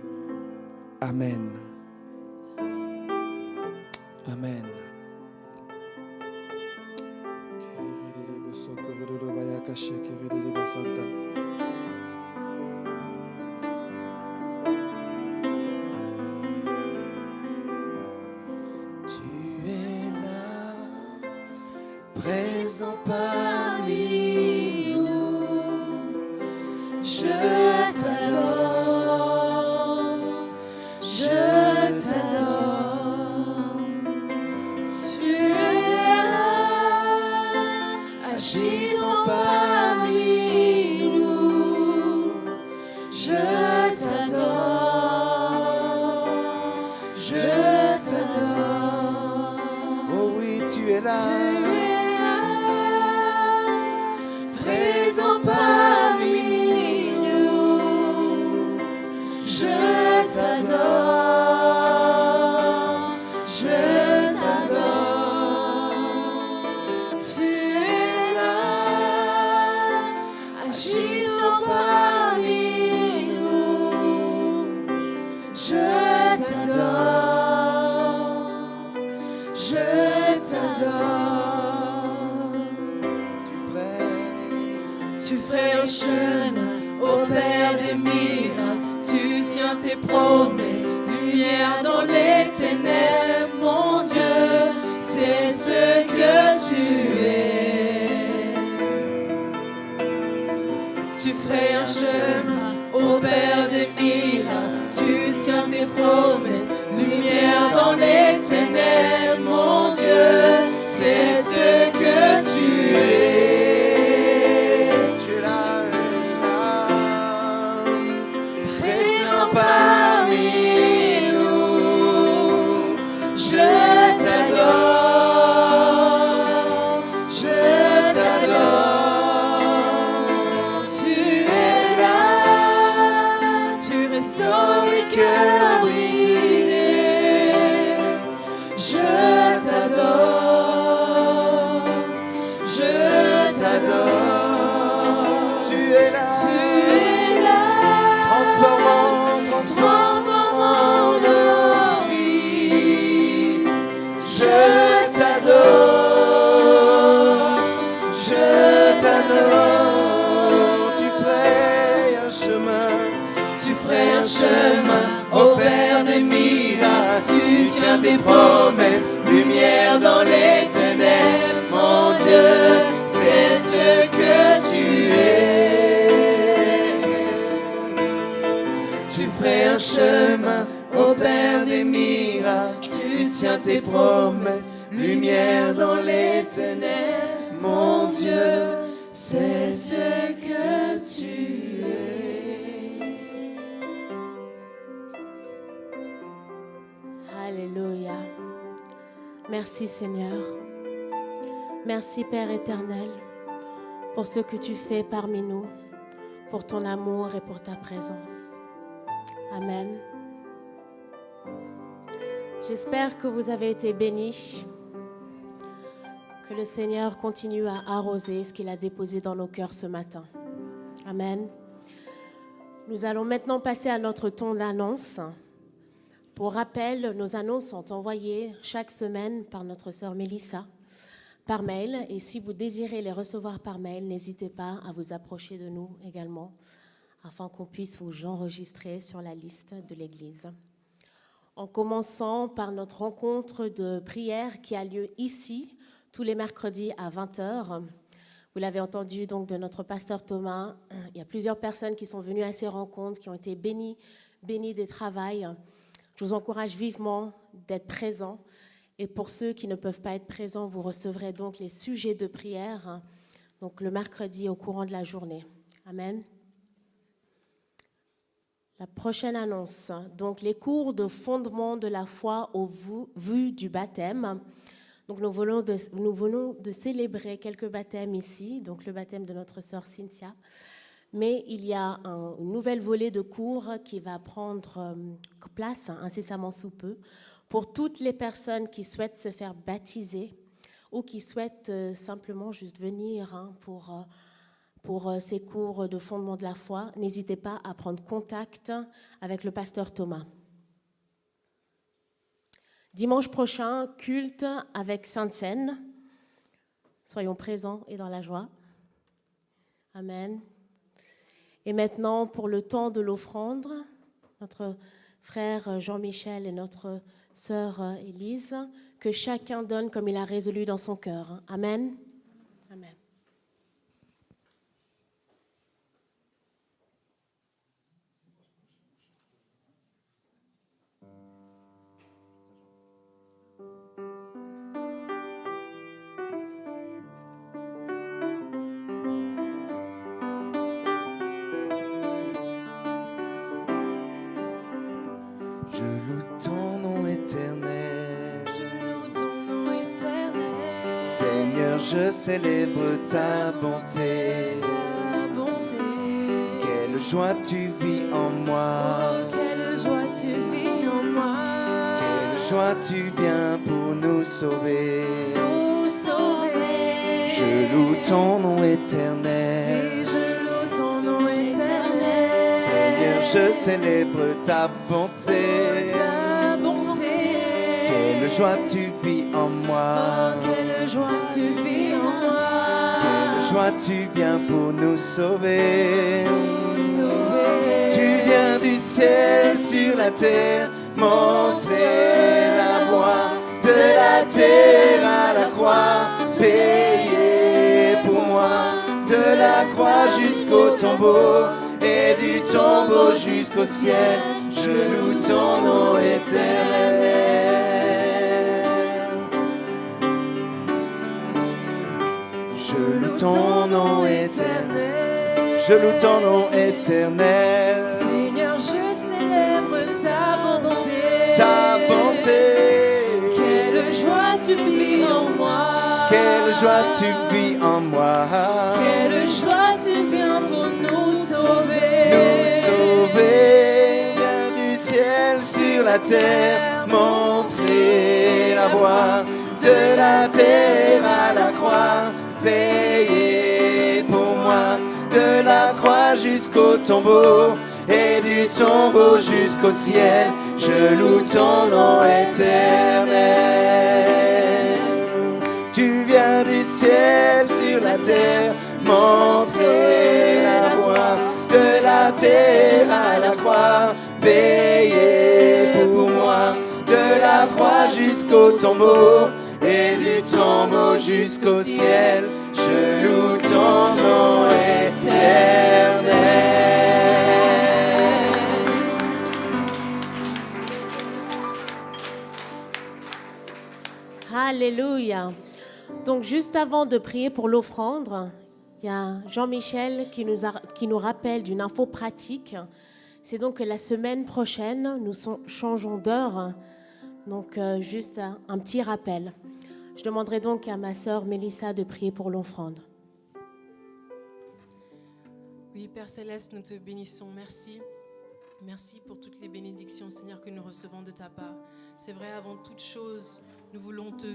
S6: Amen. Amen.
S3: Tu es là, présent parmi nous. Je t'adore, je t'adore. Tu es là, agissant parmi nous. Je t'adore, je t'adore. Oh oui, tu es là. Tu es là, présent parmi nous. Je t'adore, je t'adore. Tu es là, agissant parmi nous. Je t'adore, je t'adore. Tu ferais un chemin au Père des miracles. Tu tiens tes promesses, lumière dans les ténèbres. Mon Dieu, c'est ce que tu es. Tu ferais un chemin au Père des miracles. Tu tiens tes promesses, lumière dans les ténèbres. Mon Dieu, c'est ce que tu es. Tu es là, présent parmi nous. Je t'adore, je t'adore. Tu es là, tu restaures les cœurs brisés.
S2: je t'adore, je t'adore. Tu ferais un chemin,
S3: Tu ferais un chemin au Père des miracles. Tu tiens tes promesses, lumière dans les ténèbres. Mon Dieu, c'est ce que tu es. Tu ferais un chemin au Père des miracles. Tu tiens tes promesses, lumière dans les ténèbres. Mon Dieu, c'est ce que tu es.
S1: Alléluia. Merci Seigneur. Merci Père éternel pour ce que tu fais parmi nous, pour ton amour et pour ta présence. Amen. J'espère que vous avez été bénis, que le Seigneur continue à arroser ce qu'il a déposé dans nos cœurs ce matin. Amen. Nous allons maintenant passer à notre ton d'annonce. Pour rappel, nos annonces sont envoyées chaque semaine par notre sœur Mélissa par mail. Et si vous désirez les recevoir par mail, n'hésitez pas à vous approcher de nous également, afin qu'on puisse vous enregistrer sur la liste de l'Église. En commençant par notre rencontre de prière qui a lieu ici, tous les mercredis à 20h. Vous l'avez entendu donc de notre pasteur Thomas. Il y a plusieurs personnes qui sont venues à ces rencontres, qui ont été bénies des travails. Je vous encourage vivement d'être présents. Et pour ceux qui ne peuvent pas être présents, vous recevrez donc les sujets de prière, donc le mercredi au courant de la journée. Amen. La prochaine annonce, donc les cours de fondement de la foi au vu du baptême. Donc nous venons de célébrer quelques baptêmes ici, donc le baptême de notre sœur Cynthia. Mais il y a un nouvel volet de cours qui va prendre place incessamment sous peu pour toutes les personnes qui souhaitent se faire baptiser ou qui souhaitent simplement juste venir pour ces cours de fondement de la foi. N'hésitez pas à prendre contact avec le pasteur Thomas. Dimanche prochain, culte avec Sainte-Seine. Soyons présents et dans la joie. Amen. Et maintenant, pour le temps de l'offrande, notre frère Jean-Michel et notre sœur Élise, que chacun donne comme il a résolu dans son cœur. Amen. Amen.
S2: Je loue ton nom éternel.
S3: Je loue ton nom éternel.
S2: Seigneur, je célèbre ta bonté.
S3: Ta bonté.
S2: Quelle joie tu vis en moi.
S3: Oh, quelle joie tu vis en moi.
S2: Quelle joie tu viens pour nous sauver.
S3: Nous sauver.
S2: Je loue ton nom éternel.
S3: Oui, je loue ton nom éternel.
S2: Seigneur, je célèbre ta bonté.
S3: Ta bonté.
S2: Quelle joie tu vis en moi.
S3: Oh, quelle joie tu vis en moi.
S2: Quelle joie tu viens pour nous sauver.
S3: Nous sauver.
S2: Tu viens du ciel sur la terre, montrer la voie de la terre à la croix, payer pour moi, de la croix jusqu'au tombeau et du tombeau jusqu'au ciel. Je loue ton nom éternel. Je loue ton nom éternel. Je loue ton nom éternel.
S3: Seigneur, je célèbre ta bonté.
S2: Ta bonté.
S3: Quelle joie tu vis en moi.
S2: Quelle joie tu vis en moi.
S3: Quelle joie tu viens pour nous sauver.
S2: Nous sauver. Viens du ciel sur la terre, montrer la voie de la terre à la croix, payer pour moi, de la croix jusqu'au tombeau et du tombeau jusqu'au ciel. Je loue ton nom éternel. payé pour moi, de la croix jusqu'au tombeau, et du tombeau jusqu'au ciel, je loue ton nom éternel.
S1: Alléluia. Donc juste avant de prier pour l'offrande, il y a Jean-Michel qui nous rappelle d'une info pratique. C'est donc que la semaine prochaine, nous changeons d'heure. Donc juste un petit rappel. Je demanderai donc à ma sœur Mélissa de prier pour l'offrande.
S4: Oui, Père Céleste, nous te bénissons. Merci. Merci pour toutes les bénédictions, Seigneur, que nous recevons de ta part. C'est vrai, avant toute chose, nous voulons te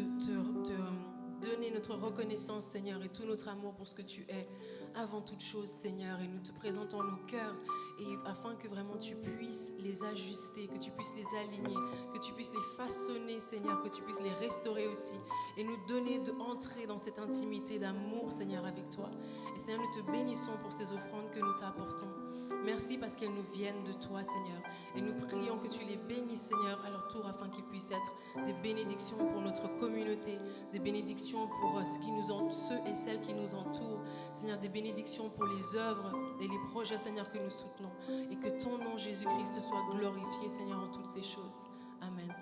S4: donner notre reconnaissance, Seigneur, et tout notre amour pour ce que tu es. Avant toute chose, Seigneur, et nous te présentons nos cœurs, et afin que vraiment tu puisses les ajuster, que tu puisses les aligner, que tu puisses les façonner, Seigneur, que tu puisses les restaurer aussi, et nous donner d'entrer dans cette intimité d'amour, Seigneur, avec toi. Et Seigneur, nous te bénissons pour ces offrandes que nous t'apportons. Merci parce qu'elles nous viennent de toi, Seigneur. Et nous prions que tu les bénisses, Seigneur, à leur tour, afin qu'ils puissent être des bénédictions pour notre communauté, des bénédictions pour ceux et celles qui nous entourent. Seigneur, des bénédictions pour les œuvres et les projets, Seigneur, que nous soutenons. Et que ton nom, Jésus-Christ, soit glorifié, Seigneur, en toutes ces choses. Amen.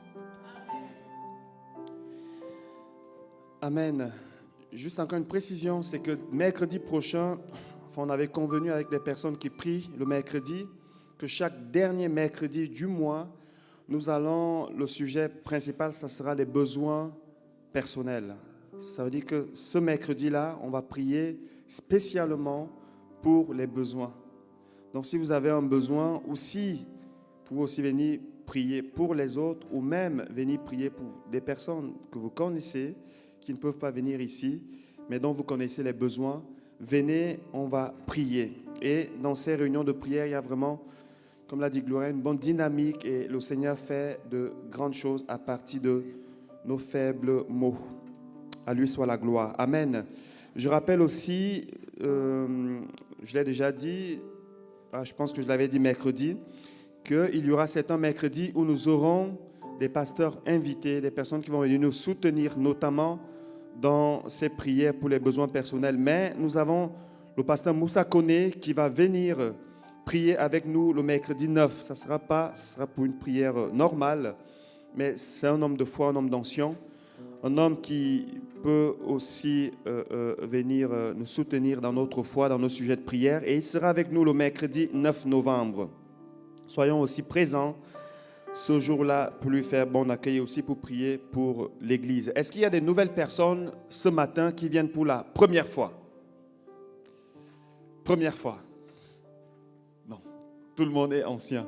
S6: Amen. Juste encore une précision, c'est que mercredi prochain, on avait convenu avec les personnes qui prient le mercredi que chaque dernier mercredi du mois, le sujet principal, ça sera les besoins personnels. Ça veut dire que ce mercredi-là, on va prier spécialement pour les besoins. Donc si vous avez un besoin, ou si vous pouvez aussi venir prier pour les autres, ou même venir prier pour des personnes que vous connaissez, qui ne peuvent pas venir ici, mais dont vous connaissez les besoins, venez, on va prier. Et dans ces réunions de prière, il y a vraiment, comme l'a dit Gloria, une bonne dynamique et le Seigneur fait de grandes choses à partir de nos faibles mots. À lui soit la gloire. Amen. Je rappelle aussi, je l'ai déjà dit, je pense que je l'avais dit mercredi, qu'il y aura certains mercredis où nous aurons des pasteurs invités, des personnes qui vont venir nous soutenir, notamment dans ces prières pour les besoins personnels. Mais nous avons le pasteur Moussa Kone qui va venir prier avec nous le mercredi 9. Ça sera pour une prière normale, mais c'est un homme de foi, un homme d'ancien, un homme qui peut aussi venir nous soutenir dans notre foi, dans nos sujets de prière. Et il sera avec nous le mercredi 9 novembre. Soyons aussi présents ce jour-là pour lui faire bon accueil et aussi pour prier pour l'Église. Est-ce qu'il y a des nouvelles personnes ce matin qui viennent pour la première fois? Première fois? Non, tout le monde est ancien.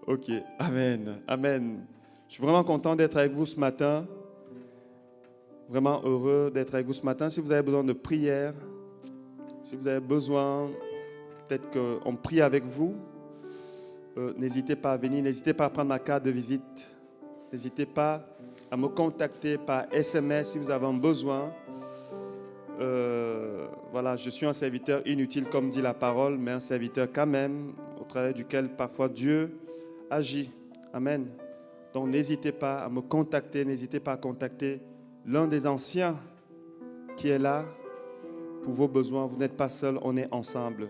S6: Ok, amen, amen. Je suis vraiment content d'être avec vous ce matin. Vraiment heureux d'être avec vous ce matin. Si vous avez besoin de prière, si vous avez besoin, peut-être qu'on prie avec vous, n'hésitez pas à venir, n'hésitez pas à prendre ma carte de visite, n'hésitez pas à me contacter par SMS si vous avez un besoin. Voilà, je suis un serviteur inutile comme dit la parole, mais un serviteur quand même, au travers duquel parfois Dieu agit. Amen. Donc n'hésitez pas à me contacter, n'hésitez pas à contacter l'un des anciens qui est là pour vos besoins. Vous n'êtes pas seul, on est ensemble.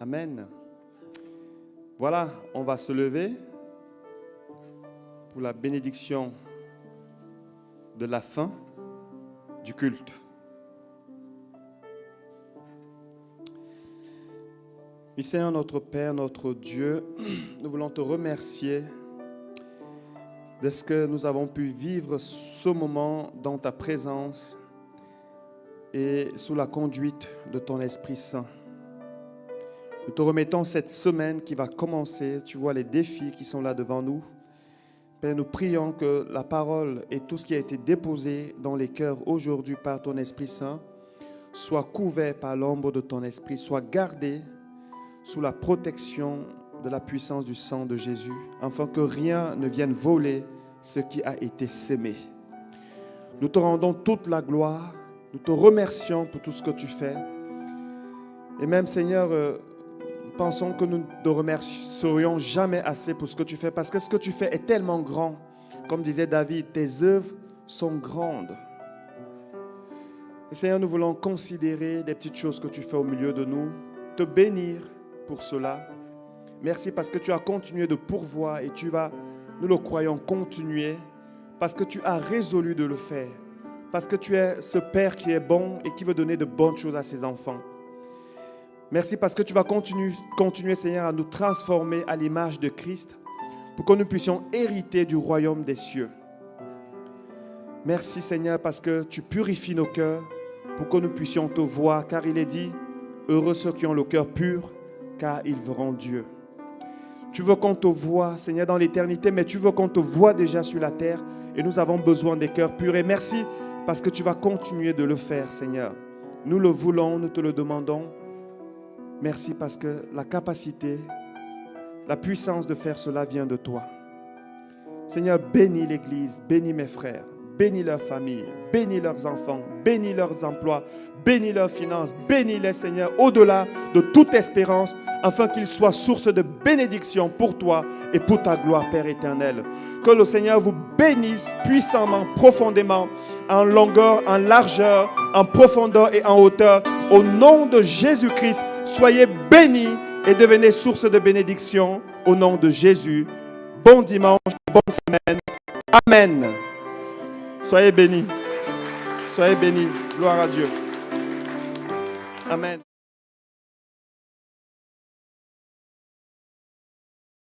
S6: Amen. Voilà, on va se lever pour la bénédiction de la fin du culte. Oui, Seigneur, notre Père, notre Dieu, nous voulons te remercier de ce que nous avons pu vivre ce moment dans ta présence et sous la conduite de ton Esprit Saint. Nous te remettons cette semaine qui va commencer. Tu vois les défis qui sont là devant nous. Père, nous prions que la parole et tout ce qui a été déposé dans les cœurs aujourd'hui par ton Esprit Saint soit couvert par l'ombre de ton Esprit, soit gardé sous la protection de la puissance du sang de Jésus, afin que rien ne vienne voler ce qui a été sémé. Nous te rendons toute la gloire. Nous te remercions pour tout ce que tu fais. Et même, Seigneur, pensons que nous ne te remercierions jamais assez pour ce que tu fais, parce que ce que tu fais est tellement grand. Comme disait David, tes œuvres sont grandes. Et Seigneur, nous voulons considérer des petites choses que tu fais au milieu de nous, te bénir pour cela. Merci parce que tu as continué de pourvoir et tu vas, nous le croyons, continuer parce que tu as résolu de le faire, parce que tu es ce Père qui est bon et qui veut donner de bonnes choses à ses enfants. Merci parce que tu vas continuer, Seigneur, à nous transformer à l'image de Christ pour que nous puissions hériter du royaume des cieux. Merci, Seigneur, parce que tu purifies nos cœurs pour que nous puissions te voir, car il est dit, heureux ceux qui ont le cœur pur, car ils verront Dieu. Tu veux qu'on te voie, Seigneur, dans l'éternité, mais tu veux qu'on te voie déjà sur la terre et nous avons besoin des cœurs purs. Et merci parce que tu vas continuer de le faire, Seigneur. Nous le voulons, nous te le demandons. Merci parce que la capacité, la puissance de faire cela vient de toi. Seigneur, bénis l'Église, bénis mes frères, bénis leurs familles, bénis leurs enfants, bénis leurs emplois, bénis leurs finances, bénis-les, Seigneur, au-delà de toute espérance, afin qu'ils soient source de bénédiction pour toi et pour ta gloire, Père éternel. Que le Seigneur vous bénisse puissamment, profondément, en longueur, en largeur, en profondeur et en hauteur. Au nom de Jésus-Christ, soyez bénis et devenez source de bénédiction au nom de Jésus. Bon dimanche, bonne semaine. Amen. Soyez bénis. Soyez bénis. Gloire à Dieu. Amen.